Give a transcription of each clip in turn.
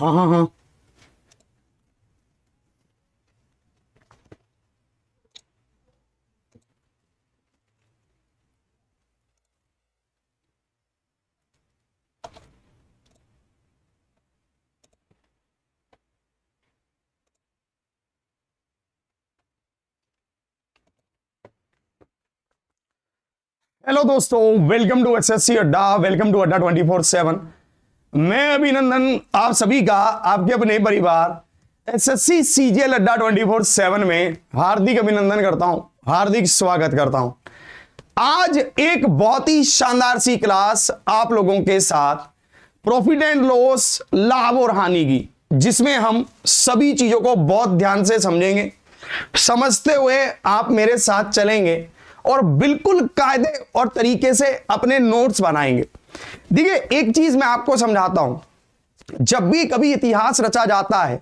हाँ हाँ हाँ। हेलो दोस्तों, वेलकम टू एसएससी अड्डा, वेलकम टू अड्डा 24/7। मैं अभिनंदन आप सभी का आपके अपने परिवार एसएससी सीजीएल अड्डा 24/7 में हार्दिक अभिनंदन करता हूं, हार्दिक स्वागत करता हूं। आज एक बहुत ही शानदार सी क्लास आप लोगों के साथ प्रॉफिट एंड लॉस, लाभ और हानि की, जिसमें हम सभी चीजों को बहुत ध्यान से समझेंगे, समझते हुए आप मेरे साथ चलेंगे और बिल्कुल कायदे और तरीके से अपने नोट्स बनाएंगे। देखिए, एक चीज मैं आपको समझाता हूं, जब भी कभी इतिहास रचा जाता है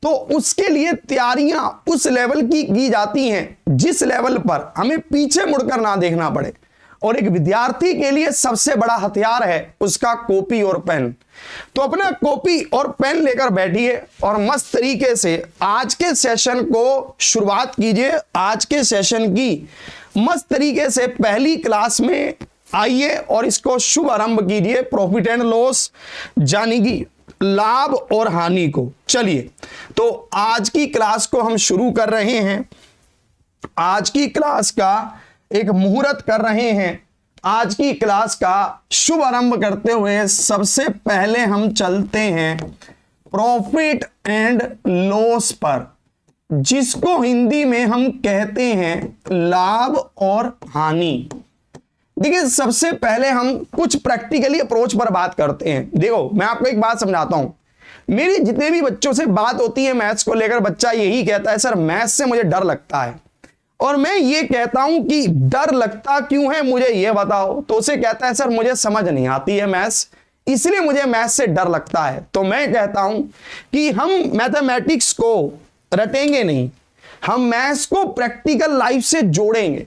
तो उसके लिए तैयारियां उस लेवल की जाती हैं जिस लेवल पर हमें पीछे मुड़कर ना देखना पड़े। और एक विद्यार्थी के लिए सबसे बड़ा हथियार है उसका कॉपी और पेन। तो अपना कॉपी और पेन लेकर बैठिए और मस्त तरीके से आज के सेशन को शुरुआत कीजिए। आज के सेशन की मस्त तरीके से पहली क्लास में आइए और इसको शुभ आरंभ कीजिए, प्रॉफिट एंड लॉस यानी कि लाभ और हानि को। चलिए, तो आज की क्लास को हम शुरू कर रहे हैं। आज की क्लास का एक मुहूर्त कर रहे हैं। आज की क्लास का शुभ आरंभ करते हुए सबसे पहले हम चलते हैं प्रॉफिट एंड लॉस पर, जिसको हिंदी में हम कहते हैं लाभ और हानि। देखिए, सबसे पहले हम कुछ प्रैक्टिकली अप्रोच पर बात करते हैं। देखो, मैं आपको एक बात समझाता हूं। मेरी जितने भी बच्चों से बात होती है मैथ्स को लेकर, बच्चा यही कहता है, सर मैथ्स से मुझे डर लगता है। और मैं ये कहता हूं कि डर लगता क्यों है, मुझे ये बताओ। तो उसे कहता है, सर मुझे समझ नहीं आती है मैथ्स, इसलिए मुझे मैथ्स से डर लगता है। तो मैं कहता हूं कि हम मैथमेटिक्स को रटेंगे नहीं, हम मैथ्स को प्रैक्टिकल लाइफ से जोड़ेंगे।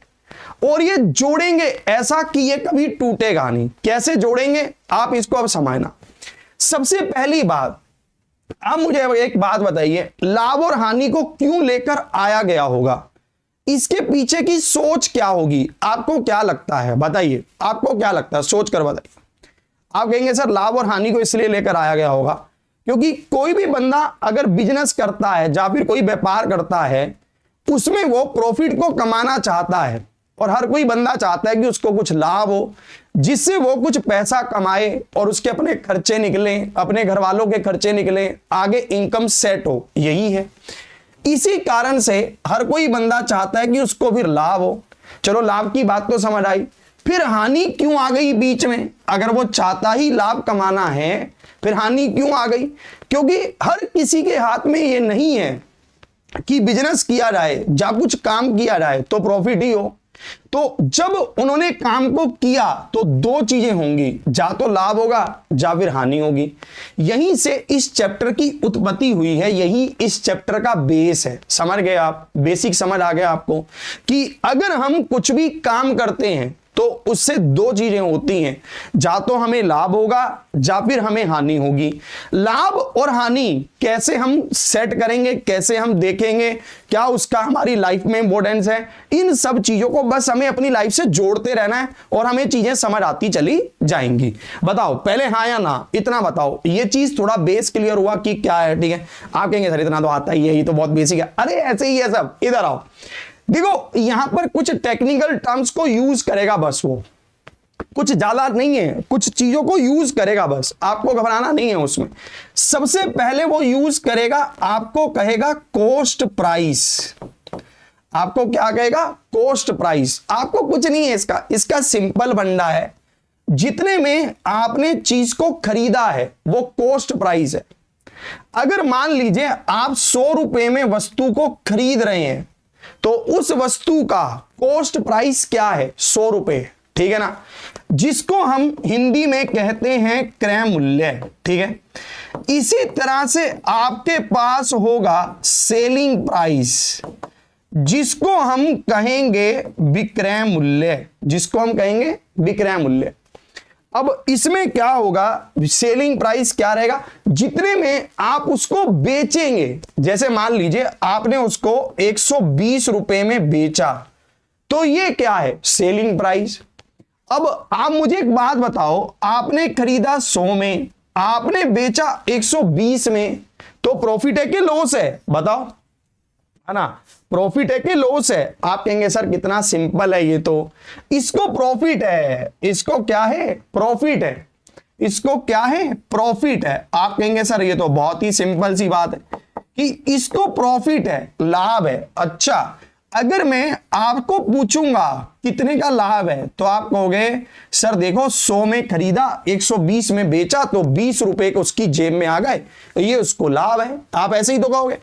और ये जोड़ेंगे ऐसा कि ये कभी टूटेगा नहीं। कैसे जोड़ेंगे, आप इसको अब समझना। सबसे पहली बात, आप मुझे एक बात बताइए, लाभ और हानि को क्यों लेकर आया गया होगा, इसके पीछे की सोच क्या होगी, आपको क्या लगता है, बताइए। आपको क्या लगता है, सोच कर बताइए। आप कहेंगे सर लाभ और हानि को इसलिए लेकर आया गया होगा क्योंकि कोई भी बंदा अगर बिजनेस करता है या फिर कोई व्यापार करता है, उसमें वो प्रॉफिट को कमाना चाहता है। और हर कोई बंदा चाहता है कि उसको कुछ लाभ हो, जिससे वो कुछ पैसा कमाए और उसके अपने खर्चे निकलें, अपने घर वालों के खर्चे निकलें, आगे इनकम सेट हो। यही है, इसी कारण से हर कोई बंदा चाहता है कि उसको फिर लाभ हो। चलो, लाभ की बात तो समझ आई, फिर हानि क्यों आ गई बीच में? अगर वो चाहता ही लाभ कमाना है, फिर हानि क्यों आ गई? क्योंकि हर किसी के हाथ में ये नहीं है कि बिजनेस किया जाए या कुछ काम किया जाए तो प्रॉफिट ही हो। तो जब उन्होंने काम को किया तो दो चीजें होंगी, या तो लाभ होगा या फिर हानि होगी। यहीं से इस चैप्टर की उत्पत्ति हुई है, यही इस चैप्टर का बेस है। समझ गए आप? बेसिक समझ आ गया आपको कि अगर हम कुछ भी काम करते हैं तो उससे दो चीजें होती हैं, या तो हमें लाभ होगा या फिर हमें हानि होगी। लाभ और हानि कैसे हम सेट करेंगे, कैसे हम देखेंगे, क्या उसका हमारी लाइफ में इंपॉर्टेंस है, इन सब चीजों को बस हमें अपनी लाइफ से जोड़ते रहना है और हमें चीजें समझ आती चली जाएंगी। बताओ पहले हाँ या ना, इतना बताओ। ये चीज थोड़ा बेस क्लियर हुआ कि क्या है? ठीक है, आप कहेंगे सर इतना तो आता ही है, ये तो बहुत बेसिक है। अरे ऐसे ही है सब। इधर आओ, देखो यहां पर कुछ टेक्निकल टर्म्स को यूज करेगा, बस वो कुछ ज्यादा नहीं है, कुछ चीजों को यूज करेगा, बस आपको घबराना नहीं है उसमें। सबसे पहले वो यूज करेगा, आपको कहेगा कॉस्ट प्राइस। आपको क्या कहेगा? Cost price. आपको कुछ नहीं है इसका सिंपल फंडा है, जितने में आपने चीज को खरीदा है वो कॉस्ट प्राइस है। अगर मान लीजिए आप 100 रुपए में वस्तु को खरीद रहे हैं तो उस वस्तु का कॉस्ट प्राइस क्या है? 100 रुपए, ठीक है ना, जिसको हम हिंदी में कहते हैं क्रय मूल्य। ठीक है, इसी तरह से आपके पास होगा सेलिंग प्राइस, जिसको हम कहेंगे विक्रय मूल्य, जिसको हम कहेंगे विक्रय मूल्य। अब इसमें क्या होगा, सेलिंग प्राइस क्या रहेगा, जितने में आप उसको बेचेंगे। जैसे मान लीजिए आपने उसको 120 रुपए में बेचा, तो ये क्या है, सेलिंग प्राइस। अब आप मुझे एक बात बताओ, आपने खरीदा 100 में, आपने बेचा 120 में, तो प्रॉफिट है कि लॉस है, बताओ, है ना, प्रॉफिट है कि लॉस है। आप कहेंगे सर कितना सिंपल है ये तो, इसको प्रॉफिट है, इसको क्या है, प्रॉफिट है, इसको क्या है, प्रॉफिट है। आप कहेंगे सर ये तो बहुत ही सिंपल सी बात है कि इसको प्रॉफिट है, लाभ है। अच्छा, अगर मैं आपको पूछूंगा कितने का लाभ है, तो आप कहोगे सर देखो 100 में खरीदा, 120 में बेचा, तो 20 रुपए को उसकी जेब में आ गए, ये उसको लाभ है। आप ऐसे ही तो कहोगे।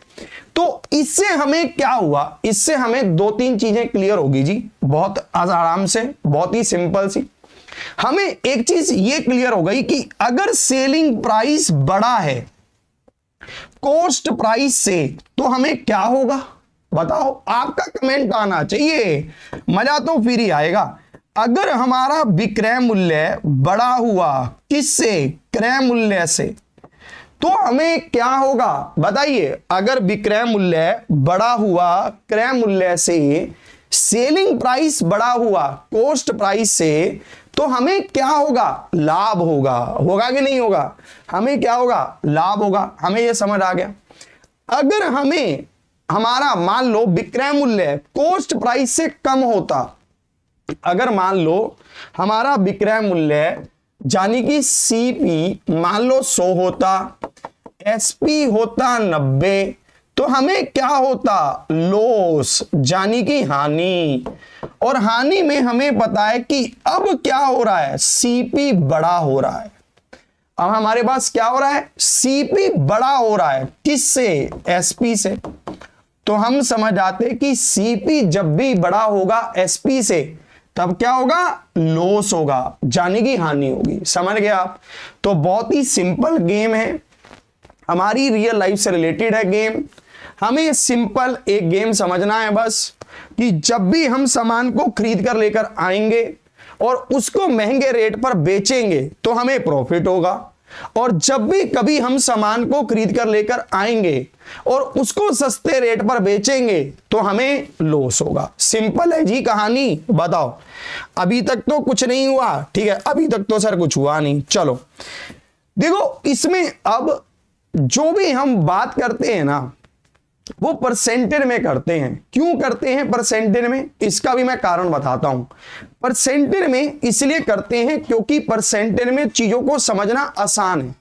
तो इससे हमें क्या हुआ, इससे हमें 2-3 चीजें क्लियर होगी जी, बहुत आराम से, बहुत ही सिंपल सी। हमें एक चीज ये क्लियर हो गई कि अगर सेलिंग प्राइस बड़ा है कॉस्ट प्राइस से, तो हमें क्या होगा, बताओ। आपका कमेंट आना चाहिए, मजा तो फिर ही आएगा। अगर हमारा विक्रय मूल्य बड़ा हुआ किससे, क्रय मूल्य से, तो हमें क्या होगा बताइए। अगर विक्रय मूल्य बड़ा हुआ क्रय मूल्य से, सेलिंग प्राइस बड़ा हुआ कॉस्ट प्राइस से, तो हमें क्या होगा, लाभ होगा। होगा कि नहीं होगा, हमें क्या होगा, लाभ होगा। हमें यह समझ आ गया। अगर हमें हमारा मान लो विक्रय मूल्य कॉस्ट प्राइस से कम होता, अगर मान लो हमारा विक्रय मूल्य यानी कि सीपी मान लो 100 होता, एसपी होता 90, तो हमें क्या होता, लॉस यानी कि हानि। और हानि में हमें पता है कि अब क्या हो रहा है, सीपी बड़ा हो रहा है। अब हमारे पास क्या हो रहा है, सीपी बड़ा हो रहा है, किससे, एसपी से। तो हम समझ आते कि सीपी जब भी बड़ा होगा एसपी से, तब क्या होगा, लॉस होगा, यानी कि हानि होगी। समझ गए आप। तो बहुत ही सिंपल गेम है, हमारी रियल लाइफ से रिलेटेड है गेम। हमें सिंपल एक गेम समझना है बस, कि जब भी हम सामान को खरीद कर लेकर आएंगे और उसको महंगे रेट पर बेचेंगे, तो हमें प्रॉफिट होगा। और जब भी कभी हम सामान को खरीद कर लेकर आएंगे और उसको सस्ते रेट पर बेचेंगे, तो हमें लॉस होगा। सिंपल है जी कहानी। बताओ, अभी तक तो कुछ नहीं हुआ, ठीक है, अभी तक तो सर कुछ हुआ नहीं। चलो देखो, इसमें अब जो भी हम बात करते हैं ना, वो परसेंटेज में करते हैं। क्यों करते हैं परसेंटेज में, इसका भी मैं कारण बताता हूं। परसेंटेज में इसलिए करते हैं क्योंकि परसेंटेज में चीजों को समझना आसान है।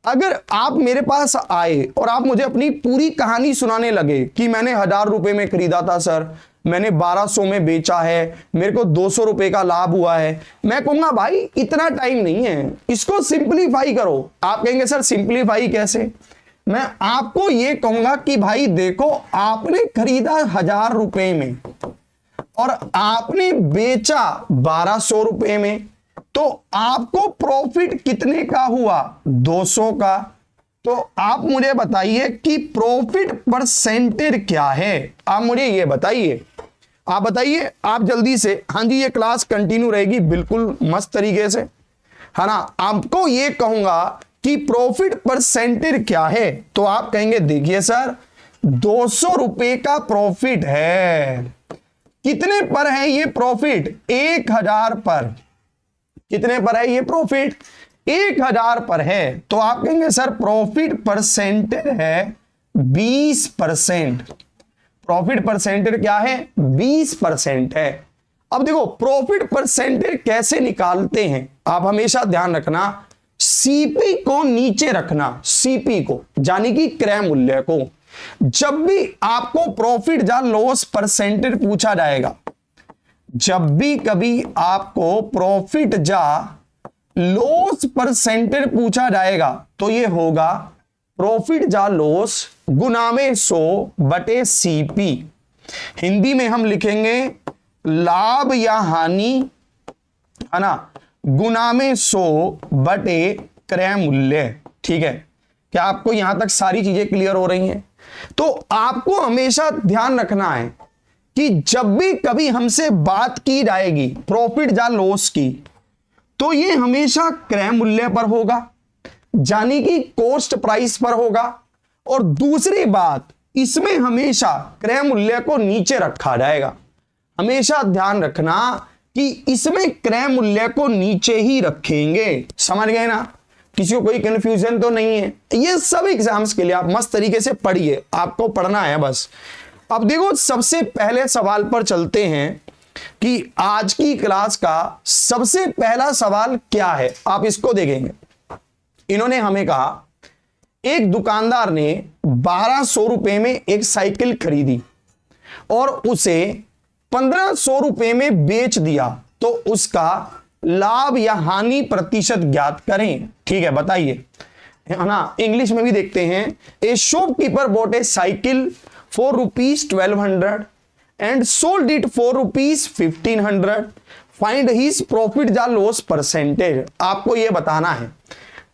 अगर आप मेरे पास आए और आप मुझे अपनी पूरी कहानी सुनाने लगे कि मैंने 1000 रुपए में खरीदा था सर, मैंने 1200 में बेचा है, मेरे को 200 रुपए का लाभ हुआ है, मैं कहूंगा भाई इतना टाइम नहीं है, इसको सिंपलीफाई करो। आप कहेंगे सर सिंपलीफाई कैसे। मैं आपको यह कहूंगा कि भाई देखो, आपने खरीदा 1000 रुपए में और आपने बेचा 1200 रुपए में, तो आपको प्रॉफिट कितने का हुआ, 200 का। तो आप मुझे बताइए कि प्रॉफिट परसेंटेज क्या है, आप मुझे ये बताइए। आप बताइए, आप जल्दी से। हाँ जी, ये क्लास कंटिन्यू रहेगी बिल्कुल मस्त तरीके से, है ना। आपको ये कहूंगा कि प्रॉफिट परसेंटेज क्या है, तो आप कहेंगे देखिए सर 200 रुपए का प्रॉफिट है। कितने पर है ये प्रॉफिट, 1000 पर। कितने पर है ये प्रॉफिट, 1000 पर है। तो आप कहेंगे सर प्रॉफिट परसेंटेज है 20%। प्रॉफिट परसेंटेज क्या है, 20% है। अब देखो प्रॉफिट परसेंटेज कैसे निकालते हैं, आप हमेशा ध्यान रखना, सीपी को नीचे रखना, सीपी को यानी कि क्रय मूल्य को। जब भी आपको प्रॉफिट या लॉस परसेंटेज पूछा जाएगा, जब भी कभी आपको प्रॉफिट या लॉस परसेंटेज पूछा जाएगा, तो ये होगा प्रॉफिट या लॉस गुना में 100 बटे सीपी। हिंदी में हम लिखेंगे लाभ या हानि, है ना, गुना में 100 बटे क्रय मूल्य। ठीक है, क्या आपको यहां तक सारी चीजें क्लियर हो रही हैं। तो आपको हमेशा ध्यान रखना है कि जब भी कभी हमसे बात की जाएगी प्रॉफिट या लॉस की, तो ये हमेशा क्रय मूल्य पर होगा, यानी कि कॉस्ट प्राइस पर होगा। और दूसरी बात, इसमें हमेशा क्रय मूल्य को नीचे रखा जाएगा। हमेशा ध्यान रखना कि इसमें क्रय मूल्य को नीचे ही रखेंगे। समझ गए ना? किसी को कोई कंफ्यूजन तो नहीं है? ये सब एग्जाम्स के लिए आप मस्त तरीके से पढ़िए, आपको पढ़ना है बस। अब देखो, सबसे पहले सवाल पर चलते हैं कि आज की क्लास का सबसे पहला सवाल क्या है, आप इसको देखेंगे। इन्होंने हमें कहा, एक दुकानदार ने 1200 रुपए में एक साइकिल खरीदी और उसे 1500 रुपए में बेच दिया, तो उसका लाभ या हानि प्रतिशत ज्ञात करें। ठीक है, बताइए, है ना? इंग्लिश में भी देखते हैं। ए shopkeeper bot A cycle for ₹1200 and sold it for ₹1500। Find his profit या लॉस परसेंटेज। आपको यह बताना है,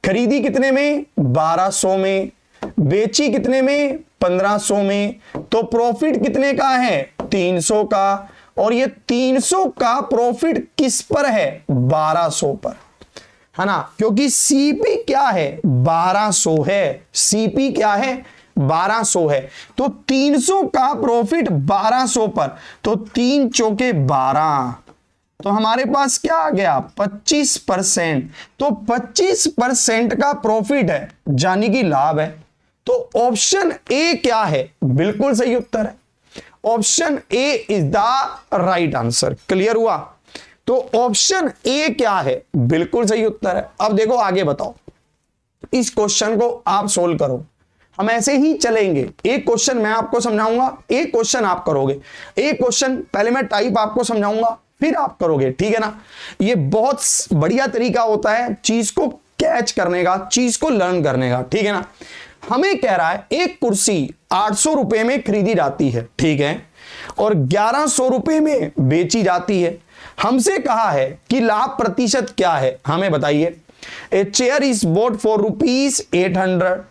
खरीदी कितने में? 1200 में, बेची कितने में? 1500 में, तो प्रॉफिट कितने का है? 300 का। और ये 300 का प्रॉफिट किस पर है? 1200 पर, है ना? क्योंकि सीपी क्या है? 1200 है। सीपी क्या है? 1200 है। तो 300 का प्रॉफिट 1200 पर, तो 3 चौके 12, तो हमारे पास क्या आ गया? 25%। तो 25% का प्रॉफिट है, यानी कि लाभ है। तो ऑप्शन ए क्या है? बिल्कुल सही उत्तर है। Option A is the right answer. Clear हुआ? तो ऑप्शन ए क्या है? बिल्कुल सही उत्तर है। अब देखो आगे बताओ, इस क्वेश्चन को आप सोल्व करो। हम ऐसे ही चलेंगे, एक क्वेश्चन मैं आपको समझाऊंगा, एक क्वेश्चन आप करोगे। एक क्वेश्चन पहले मैं टाइप आपको समझाऊंगा, फिर आप करोगे। ठीक है ना? ये बहुत बढ़िया तरीका होता है चीज को कैच करने का, चीज को लर्न करने का। ठीक है ना? हमें कह रहा है एक कुर्सी 800 रुपए में खरीदी जाती है, ठीक है, और 1100 रुपए में बेची जाती है। हमसे कहा है कि लाभ प्रतिशत क्या है, हमें बताइए। A chair is boat for ₹800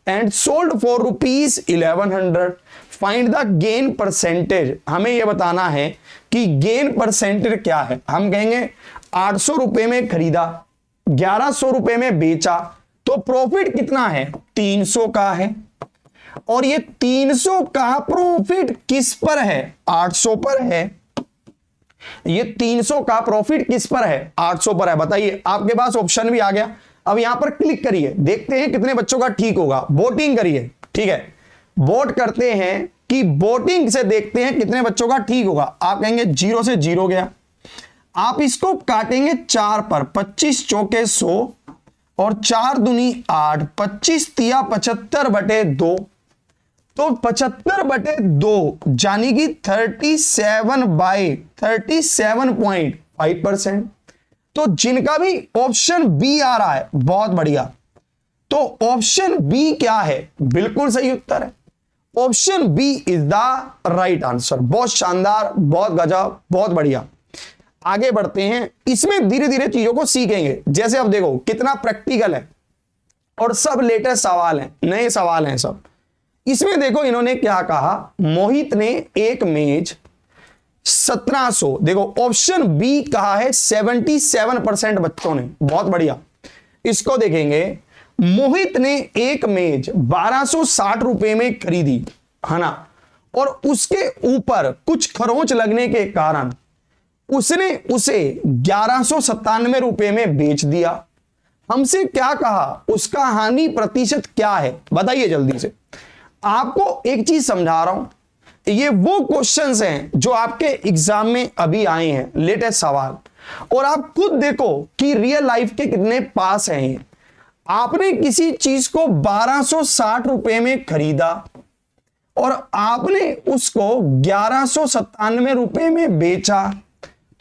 and sold for ₹1100। Find the gain percentage. हमें यह बताना है कि गेन परसेंटेज क्या है। हम कहेंगे 800 रुपए में खरीदा, 1100 रुपए में बेचा, तो प्रॉफिट कितना है? 300 का है। और ये 300 का प्रॉफिट किस पर है? 800 पर है। ये 300 का प्रॉफिट किस पर है? 800 पर है। बताइए, आपके पास ऑप्शन भी आ गया। अब यहां पर क्लिक करिए, देखते हैं कितने बच्चों का ठीक होगा। वोटिंग करिए, ठीक है, वोट करते हैं कि वोटिंग से देखते हैं कितने बच्चों का ठीक होगा। आप कहेंगे 0 से 0 गया, आप इसको काटेंगे 4 पर, 25 चौके 100 और 4 दूनी 8, 25 तिया 75/2, तो 75/2 यानी कि 37/37.5%। तो जिनका भी ऑप्शन बी आ रहा है, बहुत बढ़िया। तो ऑप्शन बी क्या है? बिल्कुल सही उत्तर है। Option B is the right answer. बहुत शानदार, बहुत गजब, बहुत बढ़िया। आगे बढ़ते हैं, इसमें धीरे धीरे चीजों को सीखेंगे। जैसे अब देखो कितना प्रैक्टिकल है और सब लेटेस्ट सवाल हैं, नए सवाल हैं सब। इसमें देखो इन्होंने क्या कहा, मोहित ने एक मेज 1700, देखो ऑप्शन बी कहा है 77% बच्चों ने, बहुत बढ़िया। इसको देखेंगे, मोहित ने एक मेज 1260 रुपए में खरीदी, है ना, और उसके ऊपर कुछ खरोंच लगने के कारण उसने उसे 1197 रुपए में बेच दिया। हमसे क्या कहा, उसका हानि प्रतिशत क्या है? बताइए जल्दी से। आपको एक चीज समझा रहा हूं, ये वो क्वेश्चंस हैं जो आपके एग्जाम में अभी आए हैं, लेटेस्ट सवाल, और आप खुद देखो कि रियल लाइफ के कितने पास हैं ये। आपने किसी चीज को 1260 रुपए में खरीदा और आपने उसको 1197 रुपए में बेचा,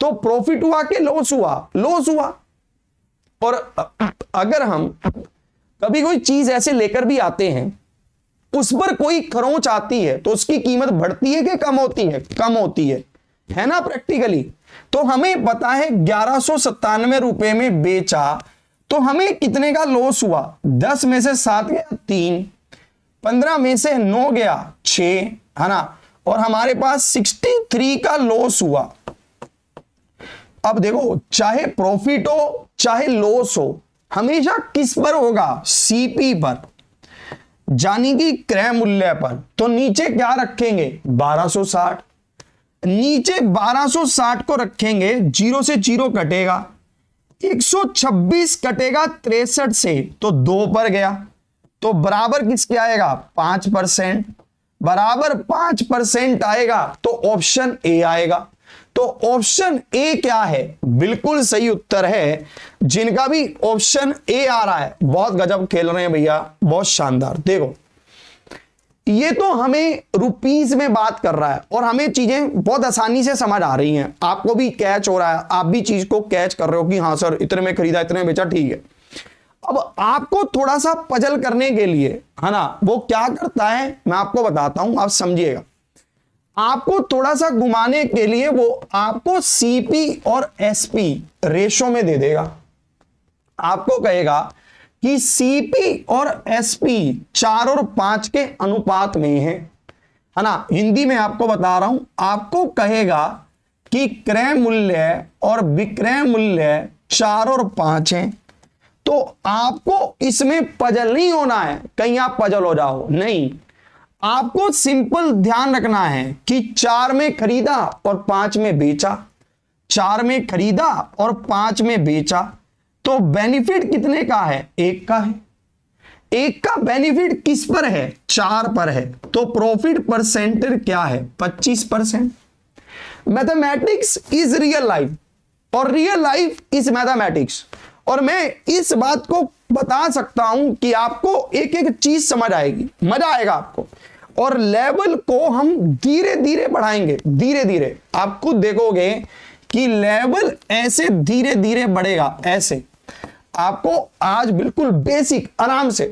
तो प्रॉफिट हुआ कि लॉस हुआ? लॉस हुआ। और अगर हम कभी कोई चीज ऐसे लेकर भी आते हैं, उस पर कोई खरोंच आती है, तो उसकी कीमत बढ़ती है कि कम होती है? कम होती है ना, प्रैक्टिकली। तो हमें पता है 1197 रुपए में बेचा, तो हमें कितने का लॉस हुआ? 10 में से 7 गया 3, 15 में से 9 गया 6, है ना, और हमारे पास 63 का लॉस हुआ। अब देखो, चाहे प्रॉफिट हो चाहे लॉस हो, हमेशा किस पर होगा? सीपी पर, यानी कि क्रय मूल्य पर। तो नीचे क्या रखेंगे? 1260। नीचे 1260 को रखेंगे, जीरो से जीरो कटेगा, 126 कटेगा 63 से, तो 2 पर गया, तो बराबर किसके आएगा? 5%। बराबर 5% आएगा तो ऑप्शन ए आएगा। तो ऑप्शन ए क्या है? बिल्कुल सही उत्तर है। जिनका भी ऑप्शन ए आ रहा है बहुत गजब खेल रहे हैं भैया, बहुत शानदार। देखो, ये तो हमें रुपीस में बात कर रहा है और हमें चीजें बहुत आसानी से समझ आ रही हैं, आपको भी कैच हो रहा है, आप भी चीज को कैच कर रहे हो कि हाँ सर इतने में खरीदा इतने में बेचा, ठीक है। अब आपको थोड़ा सा पजल करने के लिए, है ना, वो क्या करता है मैं आपको बताता हूं, आप समझिएगा। आपको थोड़ा सा घुमाने के लिए वो आपको सीपी और एसपी रेशो में दे देगा। आपको कहेगा कि सीपी और एसपी 4 और 5 के अनुपात में है ना। हिंदी में आपको बता रहा हूं, आपको कहेगा कि क्रय मूल्य और विक्रय मूल्य 4 और 5 हैं। तो आपको इसमें पजल नहीं होना है, कहीं आप पजल हो जाओ, नहीं। आपको सिंपल ध्यान रखना है कि 4 में खरीदा और 5 में बेचा, 4 में खरीदा और 5 में बेचा, तो बेनिफिट कितने का है? 1 का है। 1 का बेनिफिट किस पर है? 4 पर है। तो प्रॉफिट परसेंटेज क्या है? 25%। मैथमेटिक्स इज रियल लाइफ और रियल लाइफ इज मैथमेटिक्स। और मैं इस बात को बता सकता हूं कि आपको एक एक चीज समझ आएगी, मजा आएगा आपको। और लेवल को हम धीरे धीरे बढ़ाएंगे, धीरे धीरे। आप खुद देखोगे कि लेवल ऐसे धीरे धीरे बढ़ेगा, ऐसे। आपको आज बिल्कुल बेसिक आराम से,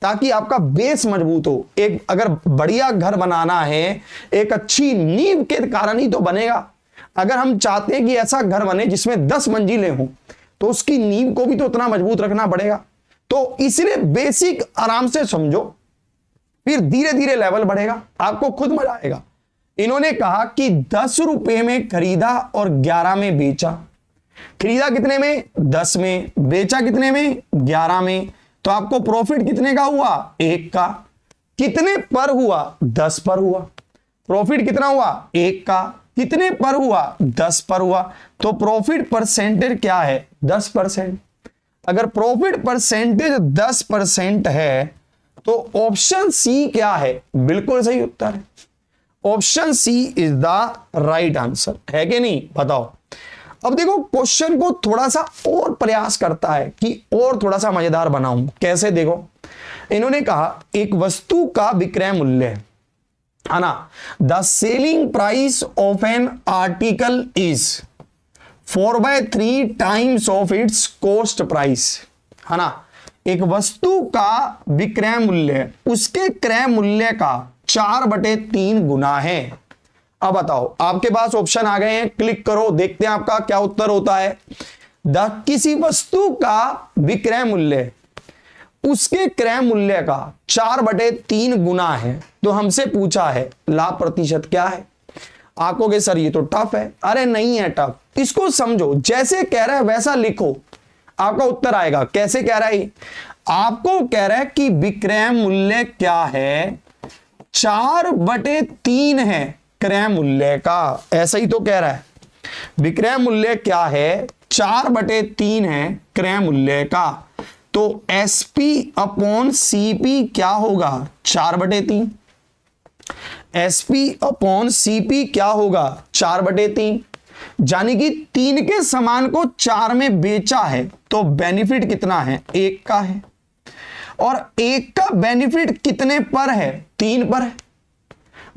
ताकि आपका बेस मजबूत हो। एक अगर बढ़िया घर बनाना है, एक अच्छी नींव के कारण ही तो बनेगा। अगर हम चाहते हैं कि ऐसा घर बने जिसमें 10 मंजिलें हों, तो उसकी नींव को भी तो उतना मजबूत रखना पड़ेगा। तो इसलिए बेसिक आराम से समझो, फिर धीरे धीरे लेवल बढ़ेगा, आपको खुद मजा आएगा। इन्होंने कहा कि 10 रुपए में खरीदा और 11 में बेचा। खरीदा कितने में? 10 में। बेचा कितने में? 11 में। तो आपको प्रॉफिट कितने का हुआ? 1 का। कितने पर हुआ? 10 पर हुआ। प्रॉफिट कितना हुआ? 1 का। कितने पर हुआ? 10 पर हुआ। तो प्रॉफिट परसेंटेज क्या है? 10%। अगर प्रॉफिट परसेंटेज 10% है तो ऑप्शन सी क्या है? बिल्कुल सही उत्तर है। Option C is the right answer, है कि नहीं? बताओ। अब देखो, क्वेश्चन को थोड़ा सा और प्रयास करता है कि और थोड़ा सा मजेदार बनाऊं। कैसे? देखो, इन्होंने कहा एक वस्तु का विक्रय मूल्य है ना, the selling price of an article is 4/3 times of its cost price, है ना। एक वस्तु का विक्रय मूल्य उसके क्रय मूल्य का 4/3 गुना है। अब बताओ, आपके पास ऑप्शन आ गए हैं, क्लिक करो, देखते हैं आपका क्या उत्तर होता है। किसी वस्तु का विक्रय मूल्य उसके क्रय मूल्य का 4/3 गुना है, तो हमसे पूछा है लाभ प्रतिशत क्या है। आकोगे सर ये तो टफ है। अरे नहीं है टफ, इसको समझो, जैसे कह रहा है वैसा लिखो, आपका उत्तर आएगा। कैसे कह रहा है? आपको कह रहा है कि विक्रय मूल्य क्या है? 4/3 है क्रय मूल्य का, ऐसा ही तो कह रहा है। विक्रय मूल्य क्या है? 4/3 है क्रय मूल्य का। तो SP अपॉन CP क्या होगा? 4/3। SP अपॉन CP क्या होगा? 4/3। यानी कि 3 के समान को 4 में बेचा है, तो बेनिफिट कितना है? 1 का है। और 1 का बेनिफिट कितने पर है? 3 पर है।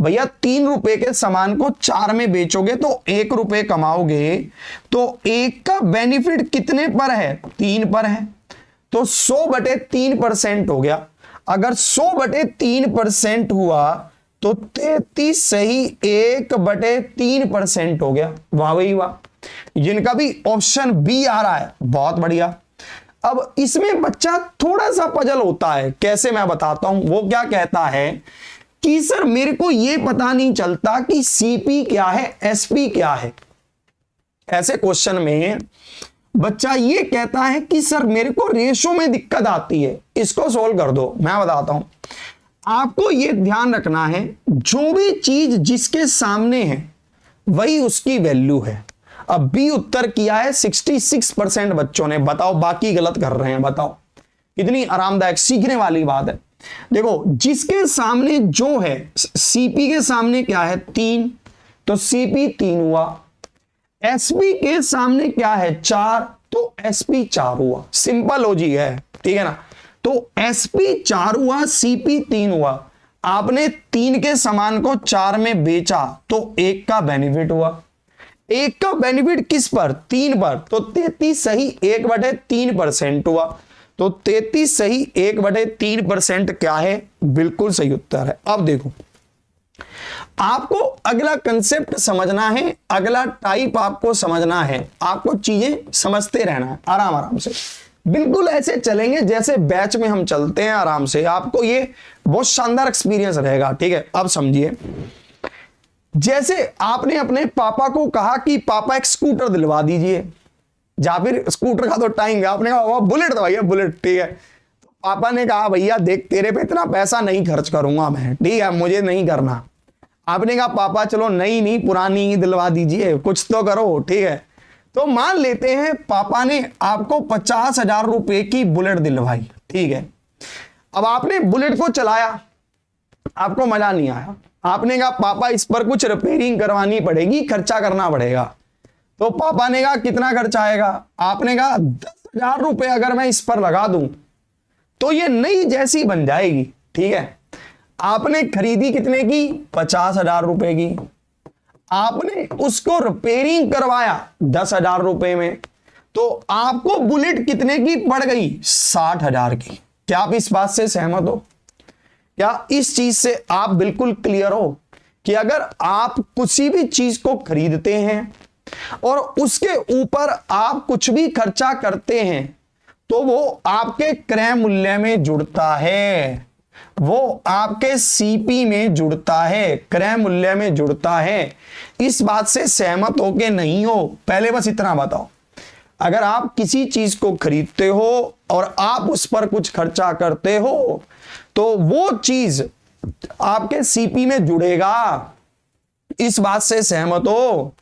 भैया 3 रुपए के सामान को 4 में बेचोगे तो 1 रुपए कमाओगे, तो 1 का बेनिफिट कितने पर है? 3 पर है। तो 100/3% हो गया। अगर 100/3% हुआ तो 33 सही 1/3% हो गया। वाह भाई वाह। जिनका भी ऑप्शन बी आ रहा है बहुत बढ़िया। अब इसमें बच्चा थोड़ा सा पजल होता है, कैसे मैं बताता हूं। वो क्या कहता है कि सर मेरे को यह पता नहीं चलता कि CP क्या है, SP क्या है। ऐसे क्वेश्चन में बच्चा ये कहता है कि सर मेरे को रेशो में दिक्कत आती है, इसको सोल्व कर दो। मैं बताता हूं, आपको ये ध्यान रखना है जो भी चीज जिसके सामने है वही उसकी वैल्यू है। अब बी उत्तर किया है 66% बच्चों ने। बताओ बाकी गलत कर रहे हैं। बताओ कितनी आरामदायक सीखने वाली बात है। देखो जिसके सामने जो है, सीपी के सामने क्या है 3, तो सीपी 3 हुआ। एसपी के सामने क्या है 4, तो एसपी 4 हुआ। सिंपल लॉजिक है, ठीक है ना। तो एसपी 4 हुआ, सीपी 3 हुआ। आपने 3 के सामान को 4 में बेचा तो 1 का बेनिफिट हुआ। 1 का बेनिफिट किस पर? 3 पर। तो 33 सही 1/3% हुआ। तो 33 सही 1/3% क्या है? बिल्कुल सही उत्तर है। अब देखो आपको अगला कंसेप्ट समझना है, अगला टाइप आपको समझना है। आपको चीजें समझते रहना है आराम आराम से, बिल्कुल ऐसे चलेंगे जैसे बैच में हम चलते हैं आराम से। आपको ये बहुत शानदार एक्सपीरियंस रहेगा, ठीक है। अब समझिए, जैसे आपने अपने पापा को कहा कि पापा एक स्कूटर दिलवा दीजिए, या फिर स्कूटर का तो टाइम है, आपने कहा बुलेट तो भैया बुलेट, ठीक है। तो पापा ने कहा भैया देख तेरे पे इतना पैसा नहीं खर्च करूंगा मैं, ठीक है, मुझे नहीं करना। आपने कहा पापा चलो नई नहीं पुरानी ही दिलवा दीजिए, कुछ तो करो, ठीक है। तो मान लेते हैं पापा ने आपको 50,000 रुपए की बुलेट दिलवाई, ठीक है। अब आपने बुलेट को चलाया, आपको मजा नहीं आया। आपने कहा पापा इस पर कुछ रिपेयरिंग करवानी पड़ेगी, खर्चा करना पड़ेगा। तो पापा ने कहा कितना खर्चा आएगा? आपने कहा 10,000 रुपए अगर मैं इस पर लगा दूं तो ये नई जैसी बन जाएगी, ठीक है। आपने खरीदी कितने की? 50,000 रुपए की। आपने उसको रिपेयरिंग करवाया 10,000 रुपए में, तो आपको बुलेट कितने की पड़ गई? 60,000 की। क्या आप इस बात से सहमत हो? क्या इस चीज से आप बिल्कुल क्लियर हो कि अगर आप किसी भी चीज को खरीदते हैं और उसके ऊपर आप कुछ भी खर्चा करते हैं तो वो आपके क्रय मूल्य में जुड़ता है, वो आपके सीपी में जुड़ता है, क्रय मूल्य में जुड़ता है। इस बात से सहमत हो के नहीं हो? पहले बस इतना बताओ, अगर आप किसी चीज को खरीदते हो और आप उस पर कुछ खर्चा करते हो तो वो चीज आपके सीपी में जुड़ेगा। इस बात से सहमत हो?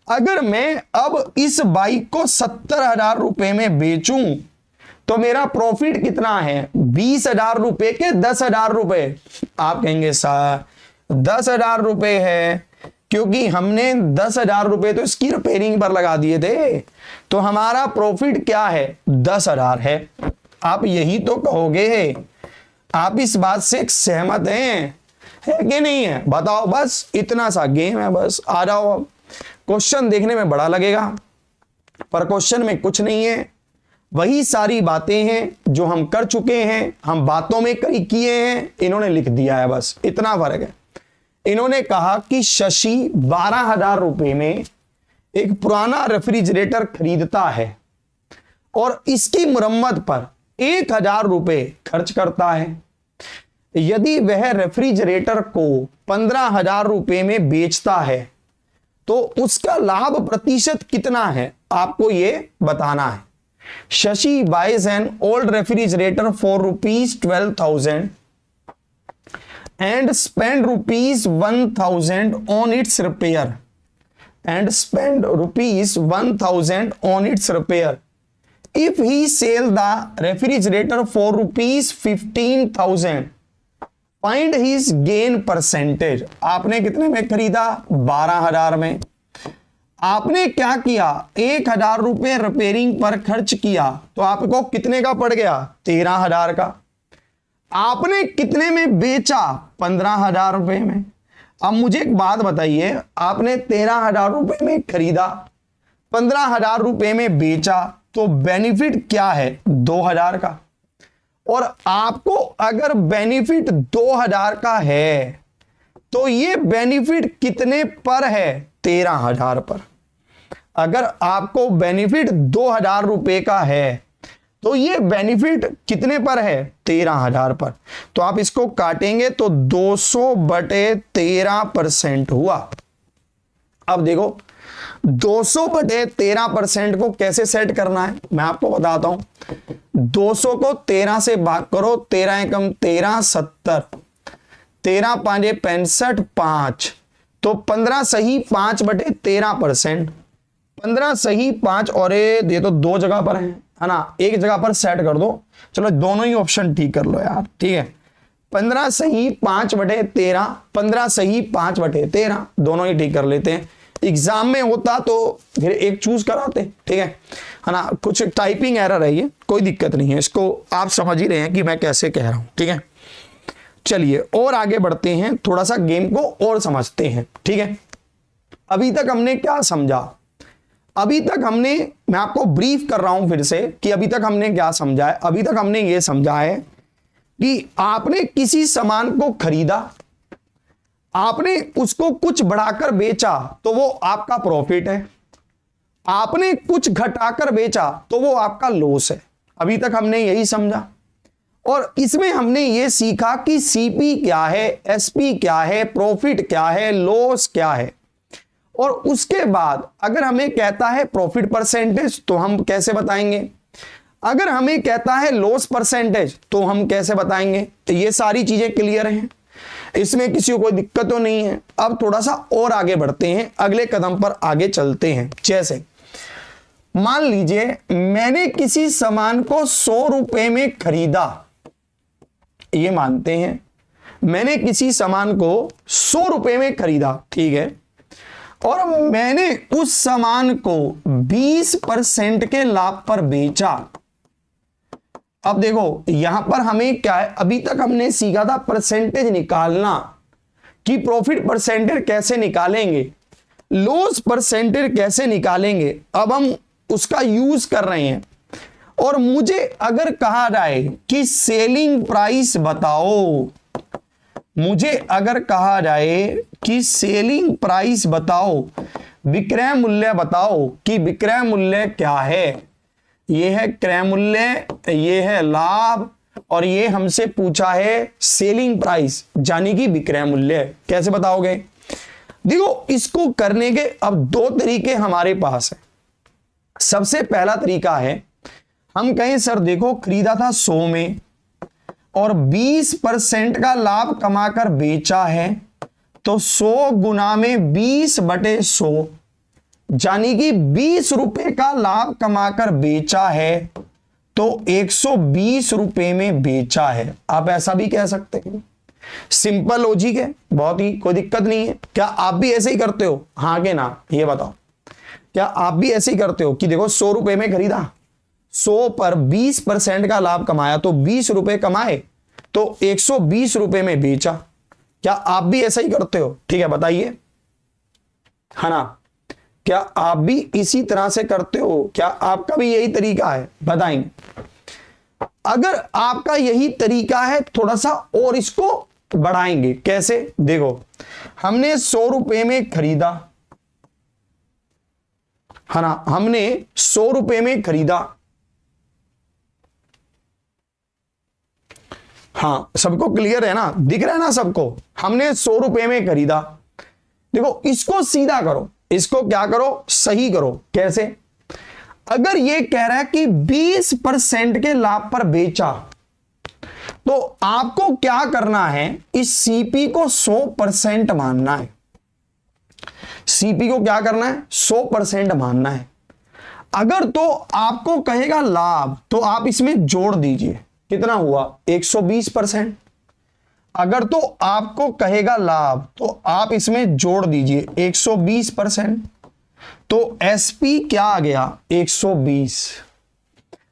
अगर मैं अब इस बाइक को 70,000 रुपए में बेचूं तो मेरा प्रॉफिट कितना है? 20,000 रुपए के 10,000 रुपए। आप कहेंगे सर 10,000 रुपए है क्योंकि हमने 10,000 रुपए तो इसकी रिपेयरिंग पर लगा दिए थे, तो हमारा प्रॉफिट क्या है? 10,000 है। आप यही तो कहोगे। आप इस बात से सहमत हैं है कि नहीं है? बताओ, बस इतना सा गेम है, बस आ जाओ। अब क्वेश्चन देखने में बड़ा लगेगा पर क्वेश्चन में कुछ नहीं है, वही सारी बातें हैं जो हम कर चुके हैं, हम बातों में कई किए हैं, इन्होंने लिख दिया है, बस इतना फर्क है। इन्होंने कहा कि शशि 12,000 रुपए में एक पुराना रेफ्रिजरेटर खरीदता है और इसकी मुरम्मत पर 1,000 रुपए खर्च करता है। यदि वह रेफ्रिजरेटर को 15,000 रुपए में बेचता है तो उसका लाभ प्रतिशत कितना है? आपको ये बताना है। Shashi buys an old refrigerator for ₹12,000 and spend ₹1,000 on its repair. If he sell the refrigerator for ₹15,000, find his gain percentage. आपने कितने में खरीदा? 12,000 में। आपने क्या किया? 1,000 रुपए रिपेयरिंग पर खर्च किया तो आपको कितने का पड़ गया? 13,000 का। आपने कितने में बेचा? 15,000 रुपए में। अब मुझे एक बात बताइए, आपने 13,000 रुपए में खरीदा, 15,000 रुपए में बेचा, तो बेनिफिट क्या है? 2,000 का। और आपको अगर बेनिफिट 2,000 का है तो ये बेनिफिट कितने पर है? 13,000 पर। अगर आपको बेनिफिट 2,000 रुपए का है तो ये बेनिफिट कितने पर है? 13,000 पर। तो आप इसको काटेंगे तो 200/13% हुआ। अब देखो 200 बटे 13% को कैसे सेट करना है मैं आपको बताता हूं। 200 को 13 से भाग करो, 13 एकम 13, 70, 13 पांजे 65, 5, तो 15 सही 5 बटे 13%, 15 सही 5, और ये तो दो जगह पर है ना, एक जगह पर सेट कर दो। चलो दोनों ही ऑप्शन ठीक कर लो यार, ठीक है। 15 सही 5 बटे 13, 15 सही 5 बटे 13, दोनों ही ठीक कर लेते हैं। एग्जाम में होता तो फिर एक चूज कराते, ठीक है ना। कुछ टाइपिंग एरर है, ये कोई दिक्कत नहीं है, इसको आप समझ ही रहे हैं कि मैं कैसे कह रहा हूं, ठीक है। चलिए और आगे बढ़ते हैं, थोड़ा सा गेम को और समझते हैं, ठीक है। अभी तक हमने क्या समझा, अभी तक हमने, मैं आपको ब्रीफ कर रहा हूं फिर से कि अभी तक हमने क्या समझा है। अभी तक हमने ये समझा है कि आपने किसी सामान को खरीदा, आपने उसको कुछ बढ़ाकर बेचा तो वो आपका प्रॉफिट है, आपने कुछ घटाकर बेचा तो वो आपका लॉस है। अभी तक हमने यही समझा, और इसमें हमने ये सीखा कि सीपी क्या है, एसपी क्या है, प्रॉफिट क्या है, लॉस क्या है। और उसके बाद अगर हमें कहता है प्रॉफिट परसेंटेज तो हम कैसे बताएंगे, अगर हमें कहता है लॉस परसेंटेज तो हम कैसे बताएंगे। तो ये सारी चीजें क्लियर हैं, इसमें किसी को कोई दिक्कत तो नहीं है। अब थोड़ा सा और आगे बढ़ते हैं, अगले कदम पर आगे चलते हैं। जैसे मान लीजिए मैंने किसी सामान को 100 रुपए में खरीदा, ये मानते हैं मैंने किसी सामान को 100 रुपए में खरीदा, ठीक है, और मैंने उस सामान को 20% के लाभ पर बेचा। अब देखो यहां पर हमें क्या है, अभी तक हमने सीखा था परसेंटेज निकालना कि प्रॉफिट परसेंटेज कैसे निकालेंगे, लॉस परसेंटेज कैसे निकालेंगे। अब हम उसका यूज कर रहे हैं, और मुझे अगर कहा जाए कि सेलिंग प्राइस बताओ, मुझे अगर कहा जाए कि सेलिंग प्राइस बताओ, विक्रय मूल्य बताओ कि विक्रय मूल्य क्या है, ये है क्रय मूल्य, ये है लाभ, और ये हमसे पूछा है सेलिंग प्राइस यानी कि विक्रय मूल्य, कैसे बताओगे। देखो इसको करने के अब दो तरीके हमारे पास है। सबसे पहला तरीका है, हम कहें सर देखो खरीदा था 100 में और 20% का लाभ कमाकर बेचा है, तो 100 गुना में 20 बटे 100 यानी कि 20 रुपए का लाभ कमाकर बेचा है, तो 120 रुपए में बेचा है। आप ऐसा भी कह सकते हैं, सिंपल लॉजिक है, बहुत ही कोई दिक्कत नहीं है। क्या आप भी ऐसे ही करते हो, हाँ के ना, ये बताओ। क्या आप भी ऐसे ही करते हो कि देखो 100 रुपए में खरीदा, 100 पर 20% का लाभ कमाया, तो 20 रुपए कमाए, तो 120 रुपए में बेचा। क्या आप भी ऐसा ही करते हो, ठीक है बताइए, है ना। क्या आप भी इसी तरह से करते हो, क्या आपका भी यही तरीका है, बताएंगे। अगर आपका यही तरीका है, थोड़ा सा और इसको बढ़ाएंगे, कैसे देखो, हमने 100 रुपए में खरीदा, है ना, हमने 100 रुपए में खरीदा, हाँ सबको क्लियर है ना, दिख रहा है ना सबको, हमने 100 रुपए में खरीदा। देखो इसको सीधा करो, इसको क्या करो, सही करो, कैसे। अगर ये कह रहा है कि 20% के लाभ पर बेचा, तो आपको क्या करना है, इस सीपी को 100% मानना है। सीपी को क्या करना है, 100% मानना है। अगर तो आपको कहेगा लाभ, तो आप इसमें जोड़ दीजिए, कितना हुआ 120%। अगर तो आपको कहेगा लाभ, तो आप इसमें जोड़ दीजिए 120%, तो एसपी क्या आ गया 120,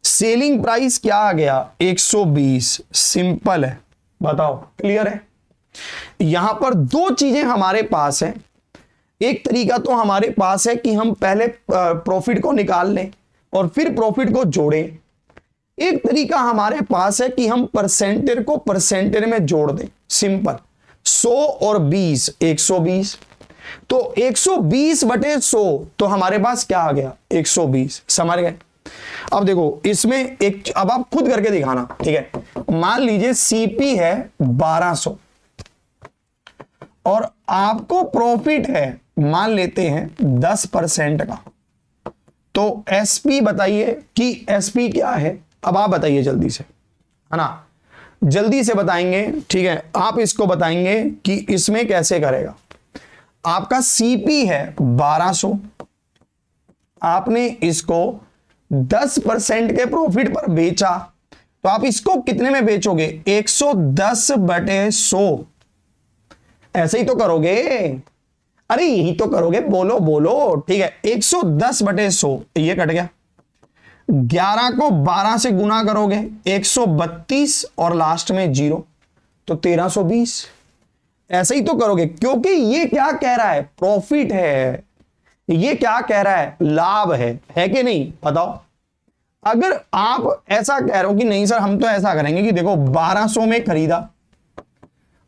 सेलिंग प्राइस क्या आ गया 120। सिंपल है, बताओ क्लियर है। यहां पर दो चीजें हमारे पास है, एक तरीका तो हमारे पास है कि हम पहले प्रॉफिट को निकाल लें और फिर प्रॉफिट को जोड़ें। एक तरीका हमारे पास है कि हम परसेंटेज को परसेंटेज में जोड़ दें, सिंपल। 100 और 20 120, तो 120 बटे 100, तो हमारे पास क्या आ गया 120, समझ गए। अब देखो इसमें एक, अब आप खुद करके दिखाना, ठीक है। मान लीजिए सीपी है 1200 और आपको प्रॉफिट है मान लेते हैं 10% का, तो एसपी बताइए कि एसपी क्या है। अब आप बताइए जल्दी से, है ना, जल्दी से बताएंगे, ठीक है। आप इसको बताएंगे कि इसमें कैसे करेगा। आपका सीपी है 1200, आपने इसको 10% के प्रॉफिट पर बेचा, तो आप इसको कितने में बेचोगे? 110/100। ऐसे ही तो करोगे, अरे यही तो करोगे, बोलो बोलो, ठीक है। 110/100 ये कट गया, 11 को 12 से गुना करोगे 132 और लास्ट में 0, तो 1320। ऐसे ही तो करोगे, क्योंकि ये क्या कह रहा है? प्रॉफिट है। ये क्या कह रहा है? लाभ है कि नहीं? बताओ। अगर आप ऐसा कह रहे हो कि नहीं सर हम तो ऐसा करेंगे कि देखो 1200 में खरीदा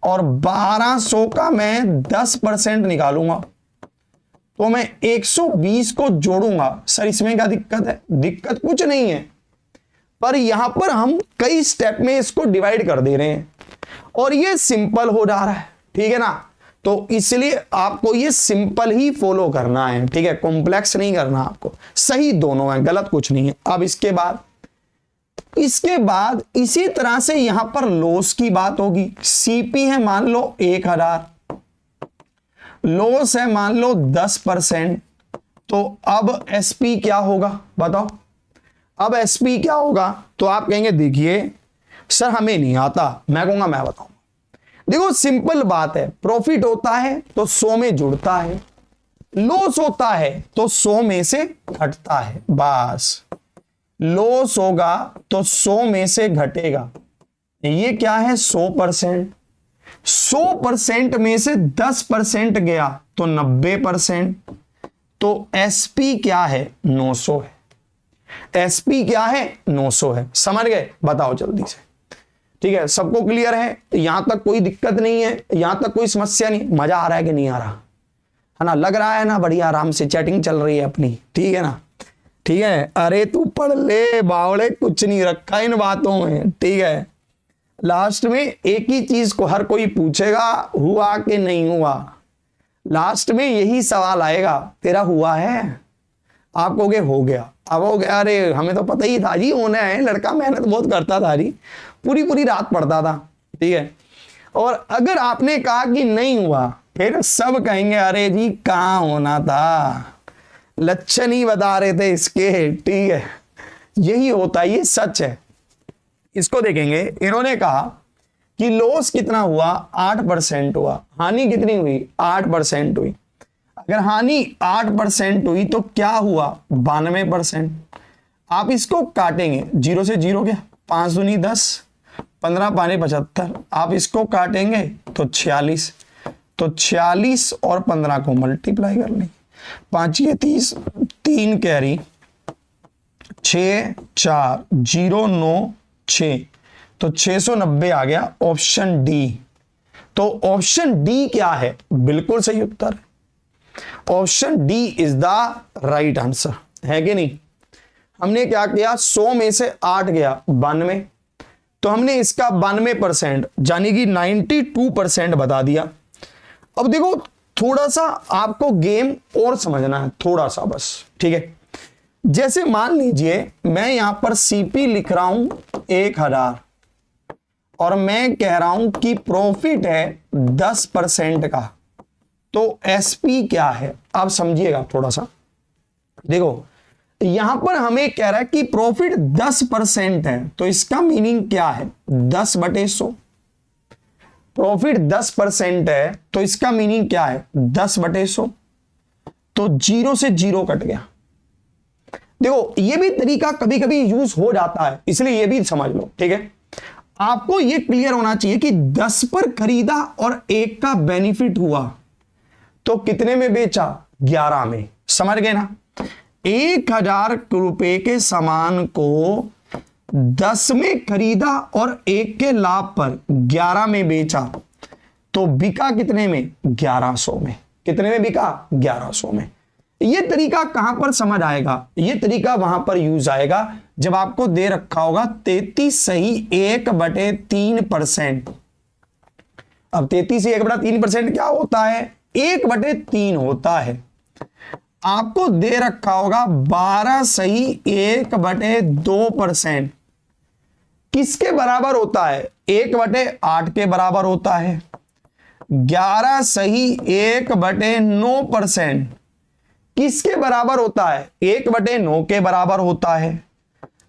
और 1200 का मैं 10% निकालूंगा, तो मैं 120 को जोड़ूंगा। सर इसमें क्या दिक्कत है? दिक्कत कुछ नहीं है, पर यहां पर हम कई स्टेप में इसको डिवाइड कर दे रहे हैं और ये सिंपल हो जा रहा है, ठीक है ना। तो इसलिए आपको ये सिंपल ही फॉलो करना है, ठीक है, कॉम्प्लेक्स नहीं करना आपको। सही दोनों है, गलत कुछ नहीं है। अब इसके बाद इसी तरह से यहां पर लॉस की बात होगी। सीपी है मान लो 1000, लॉस है मान लो 10%, तो अब एसपी क्या होगा बताओ। अब एसपी क्या होगा? तो आप कहेंगे देखिए सर हमें नहीं आता, मैं कहूंगा मैं बताऊं। देखो सिंपल बात है, प्रॉफिट होता है तो 100 में जुड़ता है, लॉस होता है तो 100 में से घटता है, बस। लॉस होगा तो 100 में से घटेगा। ये क्या है? 100%। 100% में से 10% गया तो 90%। तो एसपी क्या है? 900 है। एसपी क्या है? 900 है। समझ गए? बताओ जल्दी से, ठीक है। सबको क्लियर है? यहां तक कोई दिक्कत नहीं है, यहां तक कोई समस्या नहीं। मजा आ रहा है कि नहीं आ रहा, है ना? लग रहा है ना? बढ़िया आराम से चैटिंग चल रही है अपनी, ठीक है ना? ठीक है। अरे तू पढ़ ले बावड़े, कुछ नहीं रखा इन बातों में, ठीक है। लास्ट में एक ही चीज को हर कोई पूछेगा, हुआ कि नहीं हुआ। लास्ट में यही सवाल आएगा, तेरा हुआ है? आप कहोगे हो गया। अब हो गया, अरे हमें तो पता ही था जी होना है, लड़का मेहनत बहुत करता था जी, पूरी पूरी रात पढ़ता था, ठीक है। और अगर आपने कहा कि नहीं हुआ, फिर सब कहेंगे अरे जी कहाँ होना था, लक्षण ही बता रहे थे इसके, ठीक है। यही होता है, ये सच है। इसको देखेंगे, इन्होंने कहा कि लॉस कितना हुआ? 8% हुआ। हानि कितनी हुई? 8% हुई। अगर हानि 8% हुई तो क्या हुआ? 92%। आप इसको काटेंगे, 0 से 0 गया, 5 दूनी 10, 15 पाने 75। आप इसको काटेंगे तो 46, तो 46 और 15 को मल्टीप्लाई कर लेंगे, 5 ये 30, 3 कैरी, 6 4 0 9 6, तो 690 आ गया। Option D. तो ऑप्शन डी क्या है? बिल्कुल सही उत्तर है। Option D is the right answer, है कि नहीं? हमने क्या किया? 100 में से 8 गया 92, तो हमने इसका 92% यानी कि 92% बता दिया। अब देखो थोड़ा सा आपको गेम और समझना है, थोड़ा सा बस, ठीक है। जैसे मान लीजिए मैं यहां पर सीपी लिख रहा हूं 1000 और मैं कह रहा हूं कि प्रॉफिट है 10% का, तो एसपी क्या है? आप समझिएगा थोड़ा सा। देखो यहां पर हमें कह रहा है कि प्रॉफिट 10% है, तो इसका मीनिंग क्या है? 10/100। प्रॉफिट 10% है तो इसका मीनिंग क्या है? 10/100। तो 0 से 0 कट गया। देखो ये भी तरीका कभी कभी यूज हो जाता है, इसलिए ये भी समझ लो, ठीक है। आपको ये क्लियर होना चाहिए कि 10 पर खरीदा और 1 का बेनिफिट हुआ, तो कितने में बेचा? 11 में। समझ गए ना? 1000 रुपए के सामान को 10 में खरीदा और 1 के लाभ पर 11 में बेचा, तो बिका कितने में? 1100 में। कितने में बिका? 1100 में। ये तरीका कहां पर समझ आएगा? ये तरीका वहां पर यूज आएगा जब आपको दे रखा होगा 33 सही 1/3%। अब 33 1/3% क्या होता है? 1/3 होता है। आपको दे रखा होगा 12 सही 1/2%। किसके बराबर होता है? 1/8 के बराबर होता है। 11 सही 1/9% किसके बराबर होता है? 1/9 के बराबर होता है।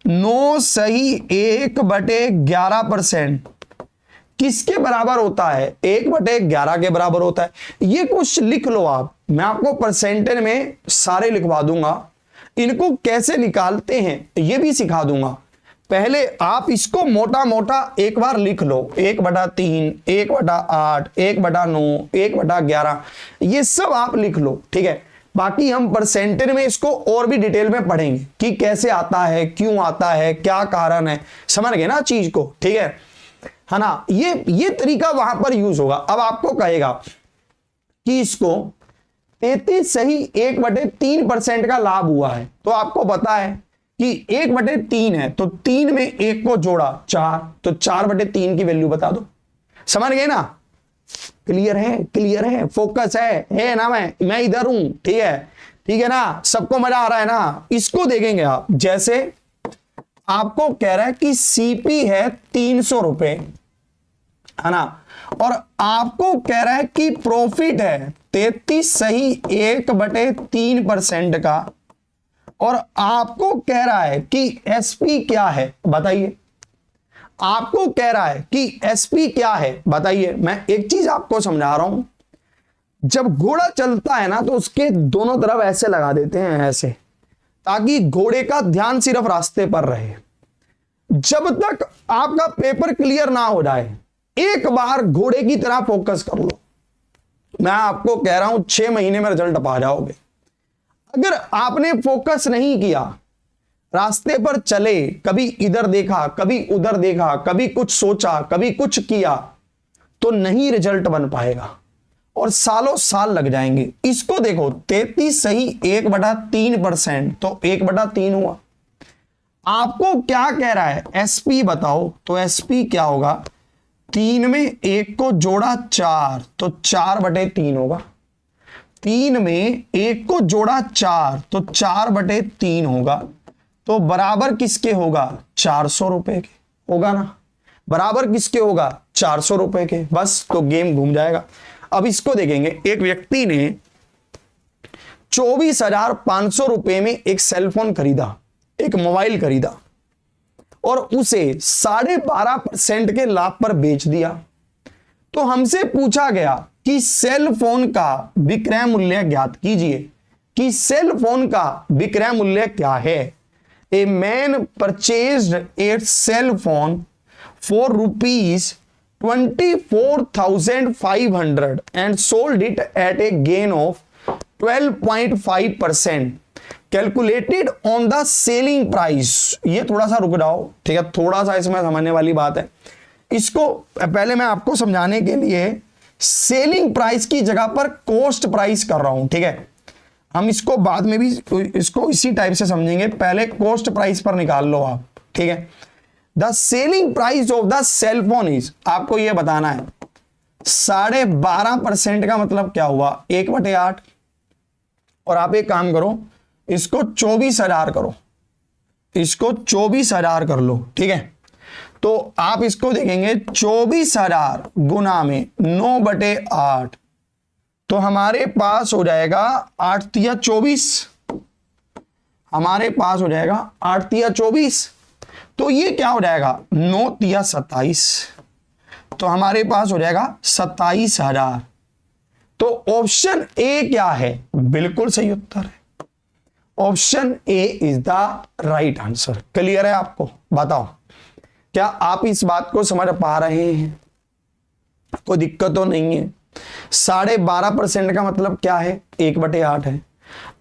9 सही 1/11% किसके बराबर होता है? 1/11 के बराबर होता है। ये कुछ लिख लो आप, मैं आपको परसेंटेज में सारे लिखवा दूंगा। इनको कैसे निकालते हैं ये भी सिखा दूंगा। पहले आप इसको मोटा मोटा एक बार लिख लो। 1/3, 1/8, 1/9, 1/11 ये सब आप लिख लो, ठीक है। बाकी हम परसेंटेज में इसको और भी डिटेल में पढ़ेंगे कि कैसे आता है, क्यों आता है, क्या कारण है। समझ गए ना चीज को, ठीक है ना। ये तरीका वहां पर यूज होगा। अब आपको कहेगा कि इसको 33 सही 1/3% का लाभ हुआ है, तो आपको पता है कि 1/3 है तो 3 में 1 को जोड़ा 4, तो 4/3 की वैल्यू बता दो। समझ गए ना? क्लियर है? क्लियर है? फोकस है ना? मैं इधर हूं, ठीक है ना? सबको मजा आ रहा है ना? इसको देखेंगे आप। जैसे आपको कह रहा है कि सीपी है 300 रुपए, है ना, और आपको कह रहा है कि प्रॉफिट है 33 सही 1/3% का, और आपको कह रहा है कि एसपी क्या है बताइए। आपको कह रहा है कि एसपी क्या है बताइए। मैं एक चीज आपको समझा रहा हूं, जब घोड़ा चलता है ना तो उसके दोनों तरफ ऐसे लगा देते हैं, ऐसे, ताकि घोड़े का ध्यान सिर्फ रास्ते पर रहे। जब तक आपका पेपर क्लियर ना हो जाए, एक बार घोड़े की तरह फोकस कर लो। मैं आपको कह रहा हूं 6 महीने में रिजल्ट पा जाओगे। अगर आपने फोकस नहीं किया, रास्ते पर चले, कभी इधर देखा, कभी उधर देखा, कभी कुछ सोचा, कभी कुछ किया, तो नहीं रिजल्ट बन पाएगा और सालों साल लग जाएंगे। इसको देखो, 33 सही 1/3%, तो 1/3 हुआ। आपको क्या कह रहा है? एसपी बताओ, तो एसपी क्या होगा? 3 में 1 को जोड़ा 4, तो 4/3 होगा। 3 में 1 को जोड़ा 4, तो 4/3 होगा। तो बराबर किसके होगा? 400 रुपए के होगा ना? बराबर किसके होगा? 400 रुपए के। बस, तो गेम घूम जाएगा। अब इसको देखेंगे। एक व्यक्ति ने 24,500 रुपए में एक सेलफोन खरीदा, एक मोबाइल खरीदा, और उसे 12.5% के लाभ पर बेच दिया। तो हमसे पूछा गया कि सेल फोन का विक्रय मूल्य ज्ञात कीजिए, कि सेल फोन का विक्रय मूल्य क्या है। A man purchased a cell phone for ₹24,500 and sold it at a gain of 12.5%, calculated on the selling price. ये थोड़ा सा रुक जाओ, ठीक है, थोड़ा सा इसमें समझने वाली बात है। इसको पहले मैं आपको समझाने के लिए सेलिंग प्राइस की जगह पर कॉस्ट प्राइस कर रहा हूं, ठीक है। हम इसको बाद में भी इसको इसी टाइप से समझेंगे। पहले कॉस्ट प्राइस पर निकाल लो आप, ठीक है। The selling price of the cell phone is, आपको यह बताना है, 12.5% का मतलब क्या हुआ? 1/8। और आप एक काम करो, इसको 24,000 करो, इसको 24,000 कर लो, ठीक है। तो आप इसको देखेंगे 24,000 गुना में 9/8, तो हमारे पास हो जाएगा 8 तिया 24, हमारे पास हो जाएगा 8 तिया 24। तो ये क्या हो जाएगा? 9 तिया 27, तो हमारे पास हो जाएगा 27,000। तो ऑप्शन ए क्या है? बिल्कुल सही उत्तर है। Option A is the right answer. Clear है आपको? बताओ, क्या आप इस बात को समझ पा रहे हैं? कोई दिक्कत तो नहीं है? 12.5% का मतलब क्या है? 1/8 है।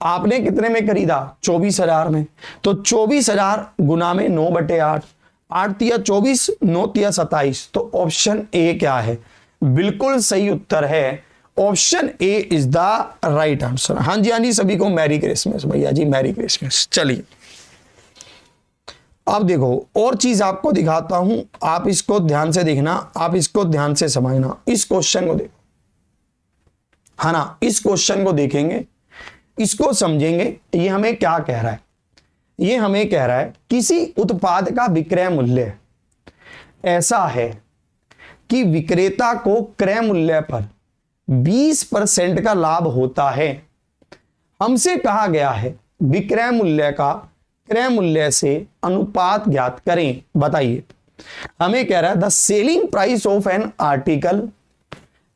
आपने कितने में खरीदा? 24,000 में। तो 24,000 गुना में 9/8, 8 तिया 24, 9 तिया 27। तो ऑप्शन ए क्या है? बिल्कुल सही उत्तर है। Option A is the right answer. हाँ जी, सभी को मैरी क्रिसमस भैया जी, मैरी क्रिसमस। चलिए अब देखो, और चीज आपको दिखाता हूं, आप इसको ध्यान से देखना, आप इसको ध्यान से समझना। इस क्वेश्चन को देखो, है ना। इस क्वेश्चन को देखेंगे, इसको समझेंगे। ये हमें क्या कह रहा है? ये हमें कह रहा है किसी उत्पाद का विक्रय मूल्य ऐसा है कि विक्रेता को क्रय मूल्य पर 20% का लाभ होता है। हमसे कहा गया है विक्रय मूल्य का क्रय मूल्य से अनुपात ज्ञात करें। बताइए, हमें कह रहा है the selling price of an article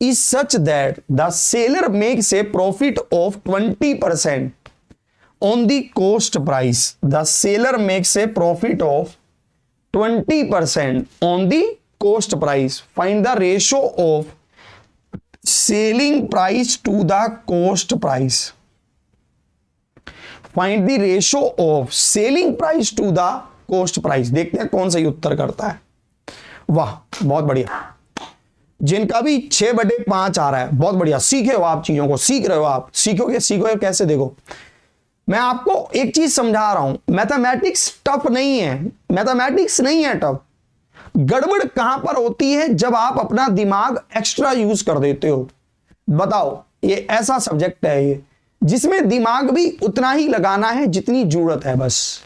is such that the seller makes a profit of 20% on the cost price. The seller makes a profit of 20% on the cost price. Find the ratio of selling price to the cost price. Find the ratio of selling price to the cost price. देखते हैं कौन सही उत्तर करता है। वाह, बहुत बढ़िया। जिनका भी 6/5 आ रहा है, बहुत बढ़िया। सीखे हो आप, चीजों को सीख रहे हो आप। सीखोगे कैसे? देखो, मैं आपको एक चीज समझा रहा हूं, मैथमेटिक्स टफ नहीं है, मैथमेटिक्स नहीं है टफ। गड़बड़ कहां पर होती है? जब आप अपना दिमाग एक्स्ट्रा यूज कर देते हो। बताओ, ये ऐसा सब्जेक्ट है ये जिसमें दिमाग भी उतना ही लगाना है जितनी जरूरत है। बस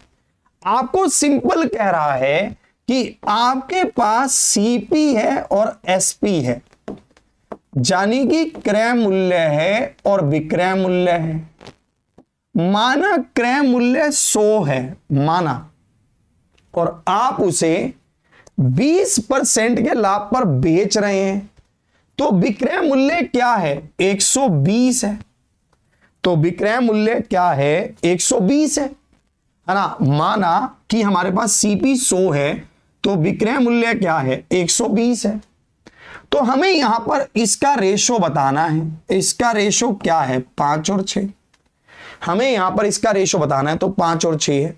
आपको सिंपल कह रहा है कि आपके पास सीपी है और एसपी है, यानी कि क्रय मूल्य है और विक्रय मूल्य है। माना क्रय मूल्य 100 है, माना, और आप उसे 20% के लाभ पर बेच रहे हैं, तो विक्रय मूल्य क्या है? 120 है। तो विक्रय मूल्य क्या है? 120 है ना। माना कि हमारे पास सीपी 100 है, तो विक्रय मूल्य क्या है? 120 है। तो हमें यहां पर इसका रेशो बताना है। इसका रेशो क्या है? 5 और 6। हमें यहां पर इसका रेशो बताना है, तो 5 और 6 है।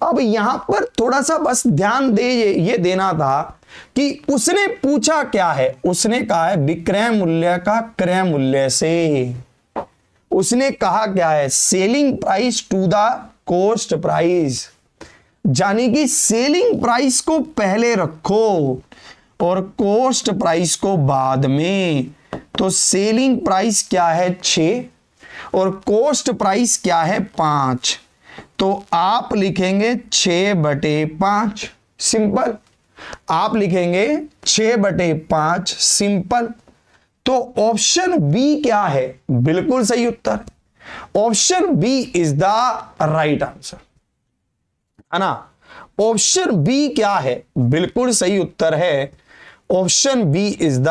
अब यहां पर थोड़ा सा बस ध्यान दे, ये देना था कि उसने पूछा क्या है? उसने कहा है विक्रय मूल्य का क्रय मूल्य से। उसने कहा क्या है? Selling price to the cost price, यानी कि सेलिंग प्राइस को पहले रखो और कॉस्ट प्राइस को बाद में। तो सेलिंग प्राइस क्या है? 6 और कॉस्ट प्राइस क्या है? 5। तो आप लिखेंगे 6/5, सिंपल। आप लिखेंगे 6/5, सिंपल। तो ऑप्शन बी क्या है? बिल्कुल सही उत्तर। Option B is the right answer, है ना। ऑप्शन बी क्या है? बिल्कुल सही उत्तर है। Option B is the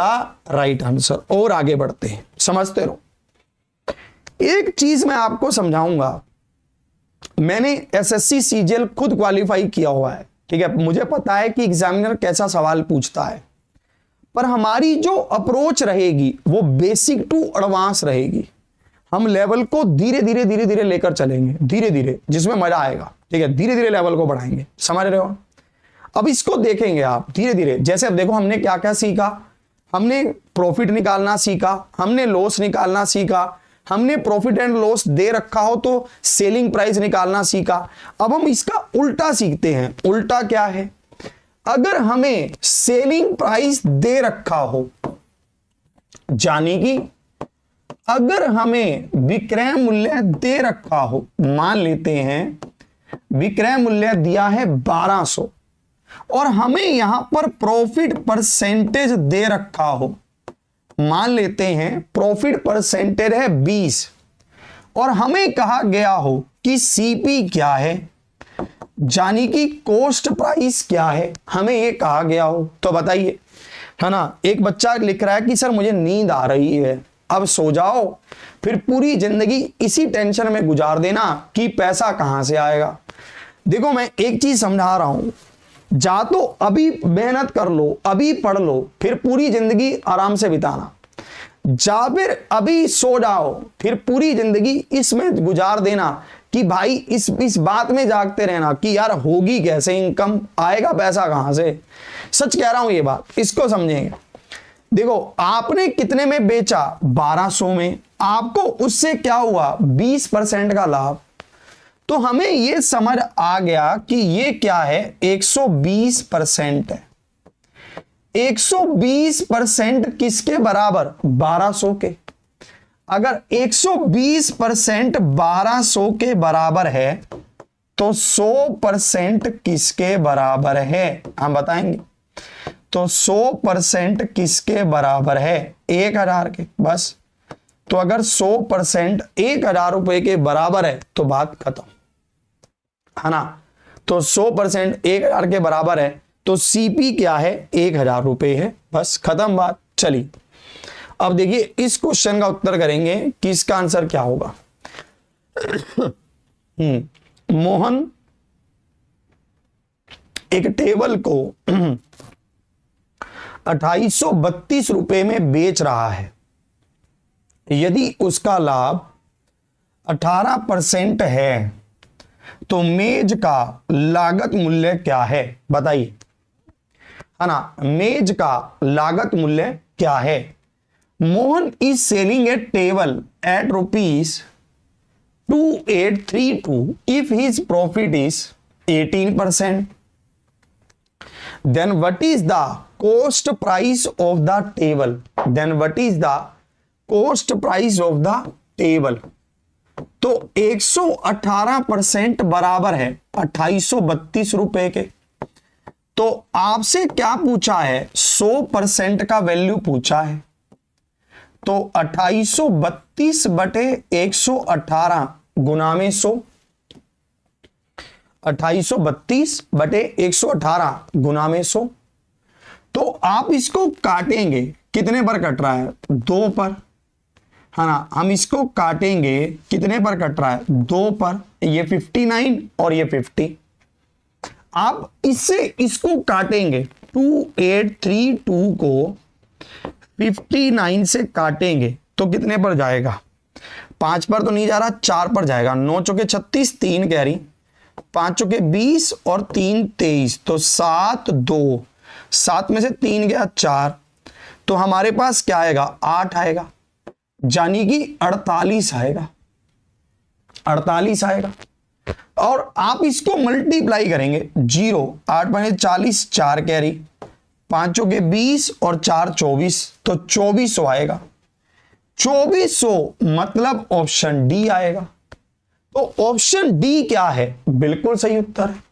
right answer. और आगे बढ़ते हैं, समझते रहो। एक चीज मैं आपको समझाऊंगा। मैंने एसएससी सीजीएल खुद क्वालिफाई किया हुआ है, ठीक है। मुझे पता है कि एग्जामिनर कैसा सवाल पूछता है, पर हमारी जो अप्रोच रहेगी वो बेसिक टू एडवांस रहेगी। हम लेवल को धीरे धीरे लेकर चलेंगे, धीरे धीरे, जिसमें मजा आएगा, ठीक है। धीरे धीरे लेवल को बढ़ाएंगे, समझ रहे हो। अब इसको देखेंगे आप धीरे धीरे। जैसे अब देखो, हमने क्या क्या सीखा। हमने प्रॉफिट निकालना सीखा, हमने लॉस निकालना सीखा, हमने प्रॉफिट एंड लॉस दे रखा हो तो सेलिंग प्राइस निकालना सीखा। अब हम इसका उल्टा सीखते हैं। उल्टा क्या है? अगर हमें सेलिंग प्राइस दे रखा हो, यानी कि अगर हमें विक्रय मूल्य दे रखा हो, मान लेते हैं विक्रय मूल्य दिया है 1200 और हमें यहां पर प्रॉफिट परसेंटेज दे रखा हो, मान लेते हैं प्रॉफिट परसेंटेज है 20 और हमें कहा गया हो कि सीपी क्या है, यानी कि कॉस्ट प्राइस क्या है, हमें ये कहा गया हो, तो बताइए, है ना। एक बच्चा लिख रहा है कि सर मुझे नींद आ रही है। अब सो जाओ, फिर पूरी जिंदगी इसी टेंशन में गुजार देना कि पैसा कहां से आएगा। देखो, मैं एक चीज समझा रहा हूं, जा तो अभी मेहनत कर लो, अभी पढ़ लो, फिर पूरी जिंदगी आराम से बिताना, जा फिर अभी सो जाओ, फिर पूरी जिंदगी इसमें गुजार देना कि भाई इस बात में जागते रहना कि यार होगी कैसे इनकम, आएगा पैसा कहां से। सच कह रहा हूं ये बात, इसको समझेंगे। देखो, आपने कितने में बेचा? 1200 में। आपको उससे क्या हुआ? 20% का लाभ। तो हमें यह समझ आ गया कि ये क्या है? 120% है। 120% किसके बराबर? 1200 के। अगर 120% 1200 के बराबर है तो 100% किसके बराबर है, हम बताएंगे। तो 100% किसके बराबर है, 1000 के, बस। तो अगर 100% 1000 रुपए के बराबर है तो बात खत्म, है ना। तो 100% 1000 के बराबर है तो सीपी क्या है, 1000 रुपए है, बस खत्म बात। चलिए अब देखिए इस क्वेश्चन का उत्तर करेंगे कि इसका आंसर क्या होगा। मोहन एक टेबल को 2832 रुपए में बेच रहा है। यदि उसका लाभ 18% है तो मेज का लागत मूल्य क्या है, बताइए, है ना। मेज का लागत मूल्य क्या है। Mohan is selling a table at ₹2832 if his profit is 18%. Then what is the cost price of the table? Then what is the cost price of the table? तो 118% बराबर है 2832 रुपए के। तो आपसे क्या पूछा है, 100% का वैल्यू पूछा है। तो 2832 बटे 118 गुना में 100, 2832 बटे 118 गुना में 100। तो आप इसको काटेंगे, कितने पर कट रहा है, 2 पर, है ना। हम इसको काटेंगे, कितने पर कट रहा है, 2 पर। ये 59 और ये 50। आप इससे इसको काटेंगे, 2832 को 59 से काटेंगे तो कितने पर जाएगा, 5 पर तो नहीं जा रहा, 4 पर जाएगा। 9 चौके 36, 3 कैरी, 5 चौके 20 और 3 23, तो 7 2, 7 में से 3 गया 4, तो हमारे पास क्या आएगा, 8 आएगा, यानी कि 48 आएगा, 48 आएगा। और आप इसको मल्टीप्लाई करेंगे, 0 8 बने 40, 4 कैरी, 5 चौके 20 और 4 24, तो 2400 आएगा। 2400 मतलब ऑप्शन डी आएगा। तो ऑप्शन डी क्या है, बिल्कुल सही उत्तर है।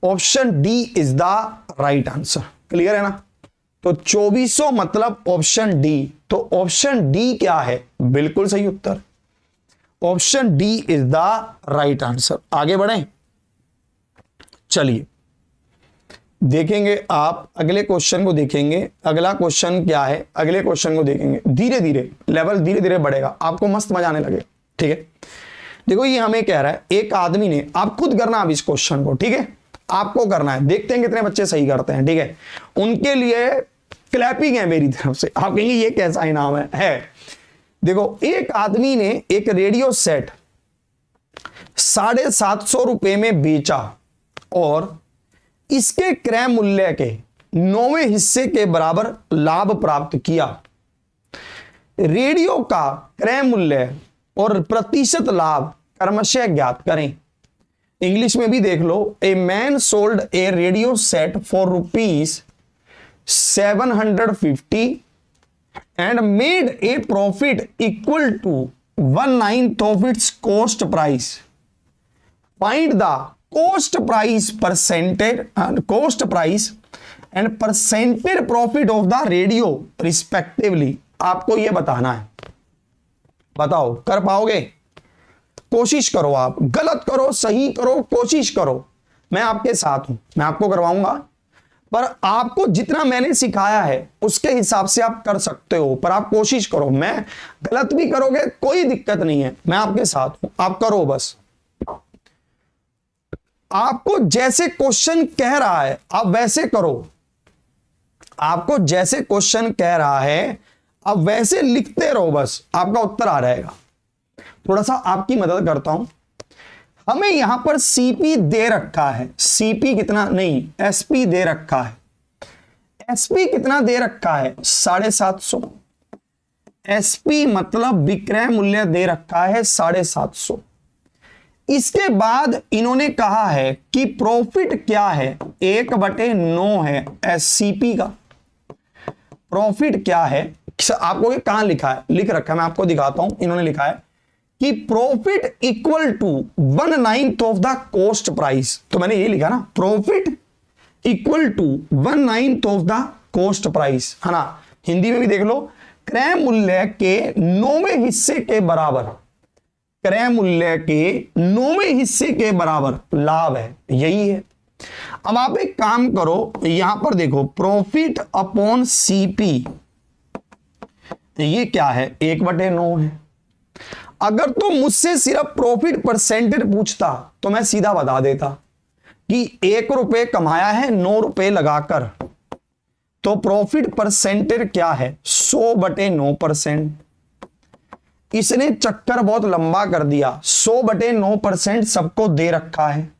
Option D is the right answer. Clear है ना। तो 2400 मतलब ऑप्शन डी। तो ऑप्शन डी क्या है, बिल्कुल सही उत्तर। Option D is the right answer. आगे बढ़ें, चलिए देखेंगे आप अगले क्वेश्चन को देखेंगे। अगला क्वेश्चन क्या है, अगले क्वेश्चन को देखेंगे। धीरे धीरे लेवल धीरे धीरे बढ़ेगा, आपको मस्त मजा आने लगेगा। ठीक है, देखो ये हमें कह रहा है, एक आदमी ने, आप खुद करना अब इस क्वेश्चन को, ठीक है, आपको करना है। देखते हैं कितने बच्चे सही करते हैं। ठीक है, उनके लिए क्लैपिंग है मेरी तरफ से। आप कहेंगे ये कैसा इनाम है। देखो एक आदमी ने एक रेडियो सेट 750 रुपए में बेचा और इसके क्रय मूल्य के 9वें हिस्से के बराबर लाभ प्राप्त किया। रेडियो का क्रय मूल्य और प्रतिशत लाभ क्रमशः ज्ञात करें। इंग्लिश में भी देख लो, a man sold a radio set for ₹750 and made a profit equal to 1/9 of its cost price. Find the cost price and percentage profit of the radio respectively. आपको यह बताना है। बताओ कर पाओगे? कोशिश करो, आप गलत करो सही करो, कोशिश करो, मैं आपके साथ हूं, मैं आपको करवाऊंगा। पर आपको जितना मैंने सिखाया है उसके हिसाब से आप कर सकते हो, पर आप कोशिश करो। मैं गलत भी करोगे कोई दिक्कत नहीं है, मैं आपके साथ हूं, आप करो बस। आपको जैसे क्वेश्चन कह रहा है आप वैसे करो, आपको जैसे क्वेश्चन कह रहा है आप वैसे लिखते रहो, बस आपका उत्तर आ जाएगा। थोड़ा सा आपकी मदद करता हूं। हमें यहां पर सीपी दे रखा है, सीपी कितना नहीं, एसपी दे रखा है। एसपी कितना दे रखा है, 750। एसपी मतलब विक्रय मूल्य दे रखा है 750। इसके बाद इन्होंने कहा है कि प्रॉफिट क्या है, 1/9 है एससीपी का। प्रॉफिट क्या है आपको ये कहां लिखा है, लिख रखा है, मैं आपको दिखाता हूं। इन्होंने लिखा है कि profit equal to 1/9 of the cost price. तो मैंने ये लिखा ना, profit equal to 1/9 of the cost price, है ना। हिंदी में भी देख लो, क्रय मूल्य के 9वें हिस्से के बराबर, क्रय मूल्य के 9वें हिस्से के बराबर लाभ है, यही है। अब आप एक काम करो, यहां पर देखो प्रॉफिट अपॉन सीपी, ये क्या है, 1/9 है। अगर तो मुझसे सिर्फ प्रॉफिट परसेंटेज पूछता तो मैं सीधा बता देता कि 1 रुपए कमाया है 9 रुपए लगाकर, तो प्रॉफिट परसेंटेज क्या है, 100/9%। इसने चक्कर बहुत लंबा कर दिया, 100/9% सबको दे रखा है,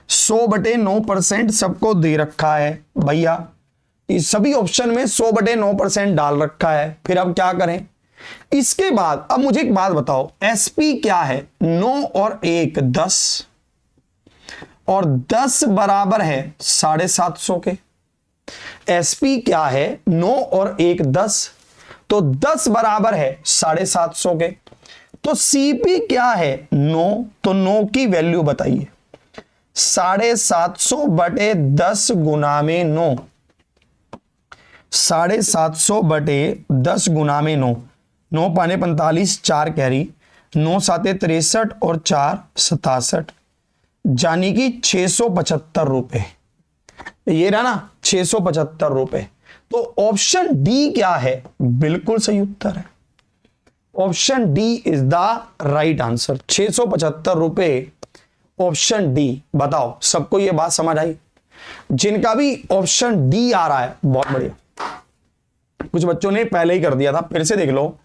100/9% सबको दे रखा है भैया, इस सभी ऑप्शन में 100/9% डाल रखा है। फिर अब क्या करें, इसके बाद अब मुझे एक बात बताओ, एसपी क्या है, 9 और 1 10, और 10 बराबर है 750 के। एसपी क्या है, 9 और 1 10, तो 10 बराबर है 750 के। तो सीपी क्या है, 9, तो 9 की वैल्यू बताइए, 750/10 गुना में 9, 750/10 गुना में 9, 9 पाने 45, 4 कैरी, 9 साते 63 और 4 67, यानी कि 675 रुपए, ये रहा ना 675 रुपए। तो ऑप्शन डी क्या है, बिल्कुल सही उत्तर है, option D is the right answer, 675 रुपए, ऑप्शन डी। बताओ सबको ये बात समझ आई? जिनका भी ऑप्शन डी आ रहा है बहुत बढ़िया, कुछ बच्चों ने पहले ही कर दिया था, फिर से देख लो।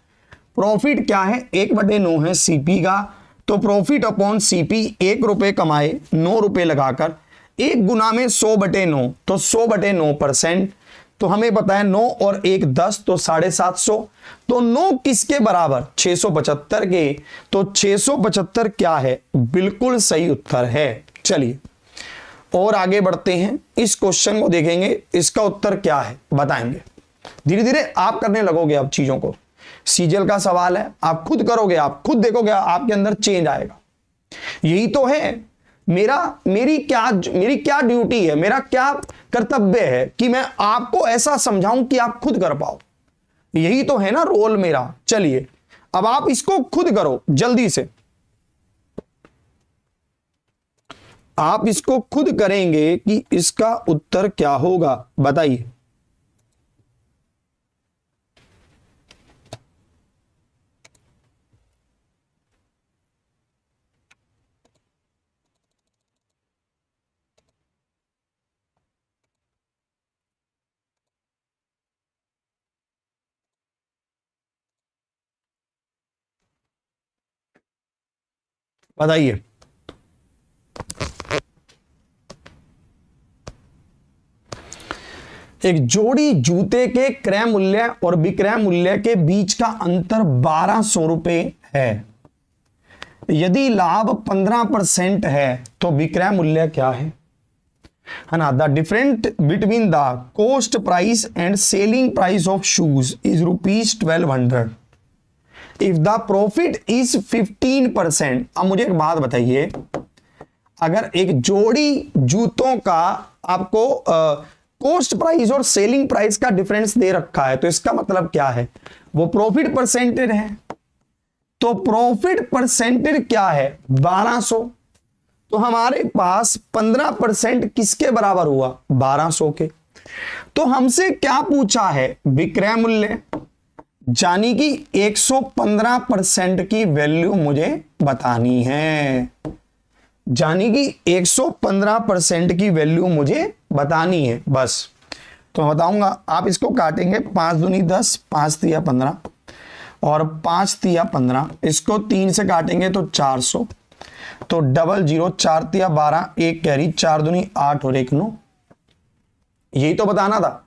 प्रॉफिट क्या है, 1/9 है सीपी का, तो प्रॉफिट अपॉन सीपी, 1 रुपए कमाए 9 रुपए लगाकर, 1 गुना में 100/9, तो 100/9%। तो हमें पता है 9 और 1 10, तो 750, तो 9 किसके बराबर, 675 के, तो 675 क्या है, बिल्कुल सही उत्तर है। चलिए और आगे बढ़ते हैं, इस क्वेश्चन को देखेंगे, इसका उत्तर क्या है बताएंगे। धीरे धीरे आप करने लगोगे अब चीजों को, सीजीएल का सवाल है, आप खुद करोगे, आप खुद देखोगे, आपके अंदर चेंज आएगा। यही तो है मेरी क्या ड्यूटी है, मेरा क्या कर्तव्य है कि मैं आपको ऐसा समझाऊं कि आप खुद कर पाओ, यही तो है ना रोल मेरा। चलिए अब आप इसको खुद करो जल्दी से, आप इसको खुद करेंगे कि इसका उत्तर क्या होगा, बताइए। बताइए। एक जोड़ी जूते के क्रय मूल्य और विक्रय मूल्य के बीच का अंतर 1200 रुपए है। यदि लाभ 15% है तो विक्रय मूल्य क्या है ना। The different between the cost price and selling price of shoes is ₹1200 if the profit is 15%। अब मुझे एक बात बताइए, अगर एक जोड़ी जूतों का आपको कॉस्ट प्राइस और सेलिंग प्राइस का डिफरेंस दे रखा है, तो इसका मतलब क्या है, वो प्रॉफिट परसेंटेज है। तो प्रॉफिट परसेंटेज क्या है, 1200। तो हमारे पास 15% किसके बराबर हुआ, 1200 के। तो हमसे क्या पूछा है, विक्रय मूल्य, यानी कि 115% की वैल्यू मुझे बतानी है, यानी कि 115% की वैल्यू मुझे बतानी है बस। तो मैं बताऊंगा, आप इसको काटेंगे, 5 दूनी 10, 5 तिया 15 और 5 तिया 15, इसको 3 से काटेंगे तो 400, तो 00, 4 तिया 12, 1 कैरी, 4 दूनी 8 और 1 9, यही तो बताना था।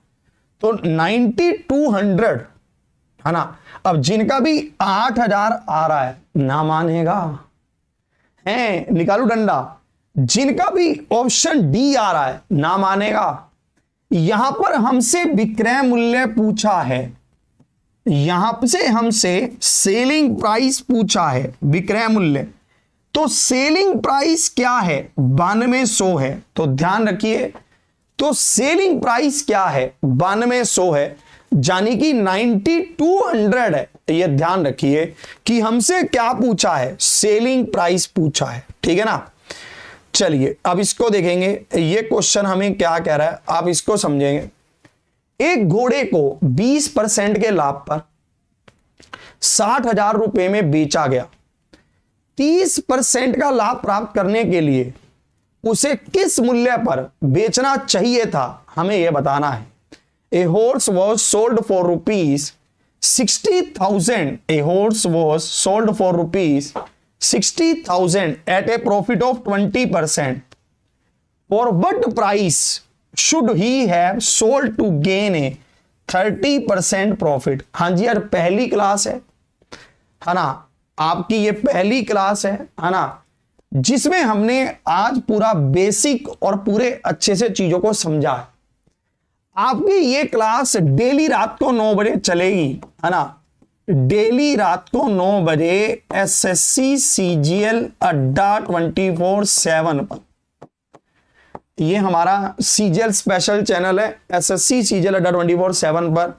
तो 9200 है ना। अब जिनका भी 8000 आ रहा है ना मानेगा, है निकालू डंडा, जिनका भी ऑप्शन डी आ रहा है ना मानेगा। यहां पर हमसे विक्रय मूल्य पूछा है, यहां से हमसे सेलिंग प्राइस पूछा है, विक्रय मूल्य। तो सेलिंग प्राइस क्या है? 9200 है। तो ध्यान रखिए, तो सेलिंग प्राइस क्या है? 9200 है, यानी कि 9200 है। ये ध्यान रखिए कि हमसे क्या पूछा है? सेलिंग प्राइस पूछा है, ठीक है ना। चलिए अब इसको देखेंगे, ये क्वेश्चन हमें क्या कह रहा है, आप इसको समझेंगे। एक घोड़े को 20% के लाभ पर 60,000 रुपए में बेचा गया। 30% का लाभ प्राप्त करने के लिए उसे किस मूल्य पर बेचना चाहिए था, हमें यह बताना है। A horse was sold for rupees 60,000। A horse was sold for rupees 60,000 at a profit of 20%। For what price should he have sold to gain a 30% profit. हाँ जी यार, पहली क्लास है ना, आपकी ये पहली क्लास है ना, जिसमें हमने आज पूरा बेसिक और पूरे अच्छे से चीजों को समझा है। आपकी ये क्लास डेली रात को 9 बजे चलेगी, है ना, डेली रात को 9 बजे एसएससी सीजीएल अड्डा 24/7 पर। ये हमारा सीजीएल स्पेशल चैनल है, एसएससी सीजीएल अड्डा 24/7 पर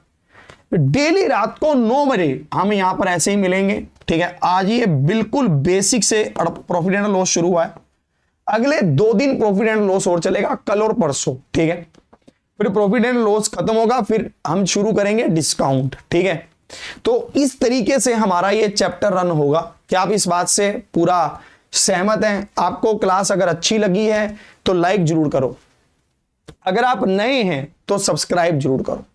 डेली रात को 9 बजे हम यहां पर ऐसे ही मिलेंगे, ठीक है। आज ये बिल्कुल बेसिक से प्रॉफिट एंड लॉस शुरू हुआ है, अगले 2 दिन प्रॉफिट एंड लॉस और चलेगा, कल और परसों, ठीक है। फिर प्रॉफिट एंड लॉस खत्म होगा, फिर हम शुरू करेंगे डिस्काउंट, ठीक है। तो इस तरीके से हमारा ये चैप्टर रन होगा। क्या आप इस बात से पूरा सहमत हैं? आपको क्लास अगर अच्छी लगी है तो लाइक जरूर करो, अगर आप नए हैं तो सब्सक्राइब जरूर करो।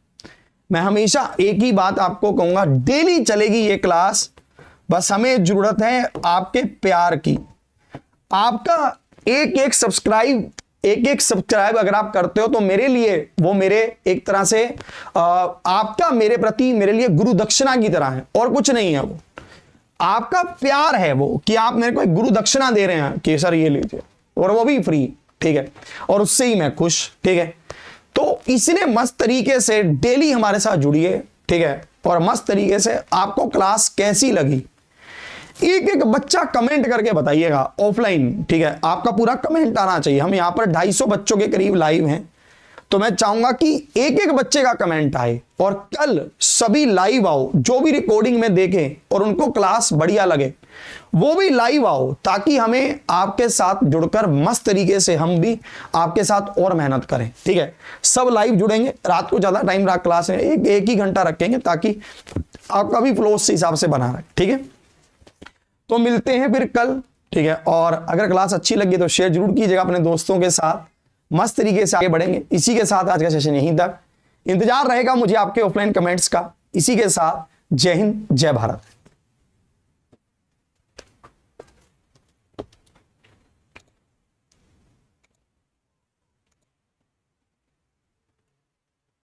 मैं हमेशा एक ही बात आपको कहूंगा, डेली चलेगी ये क्लास, बस हमें जरूरत है आपके प्यार की। आपका एक एक सब्सक्राइब अगर आप करते हो तो मेरे लिए वो मेरे एक तरह से आपका मेरे प्रति मेरे लिए गुरु दक्षिणा की तरह है, और कुछ नहीं है। वो आपका प्यार है, वो कि आप मेरे को एक गुरु दक्षिणा दे रहे हैं कि सर ये लीजिए, और वो भी फ्री, ठीक है, और उससे ही मैं खुश, ठीक है। तो इसलिए मस्त तरीके से डेली हमारे साथ जुड़िए, ठीक है, और मस्त तरीके से आपको क्लास कैसी लगी एक एक बच्चा कमेंट करके बताइएगा ऑफलाइन, ठीक है। आपका पूरा कमेंट आना चाहिए। हम यहां पर 250 बच्चों के करीब लाइव हैं, तो मैं चाहूंगा कि एक एक बच्चे का कमेंट आए, और कल सभी लाइव आओ, जो भी रिकॉर्डिंग में देखें और उनको क्लास बढ़िया लगे वो भी लाइव आओ, ताकि हमें आपके साथ जुड़कर मस्त तरीके से हम भी आपके साथ और मेहनत करें, ठीक है। सब लाइव जुड़ेंगे, रात को ज्यादा टाइम रख क्लास में एक ही घंटा रखेंगे, ताकि आपका भी फ्लो उस हिसाब से बना रहे, ठीक है। तो मिलते हैं फिर कल, ठीक है। और अगर क्लास अच्छी लगी तो शेयर जरूर कीजिएगा अपने दोस्तों के साथ, मस्त तरीके से आगे बढ़ेंगे। इसी के साथ आज का सेशन यहीं तक, इंतजार रहेगा मुझे आपके ऑफलाइन कमेंट्स का। इसी के साथ जय हिंद, जय भारत।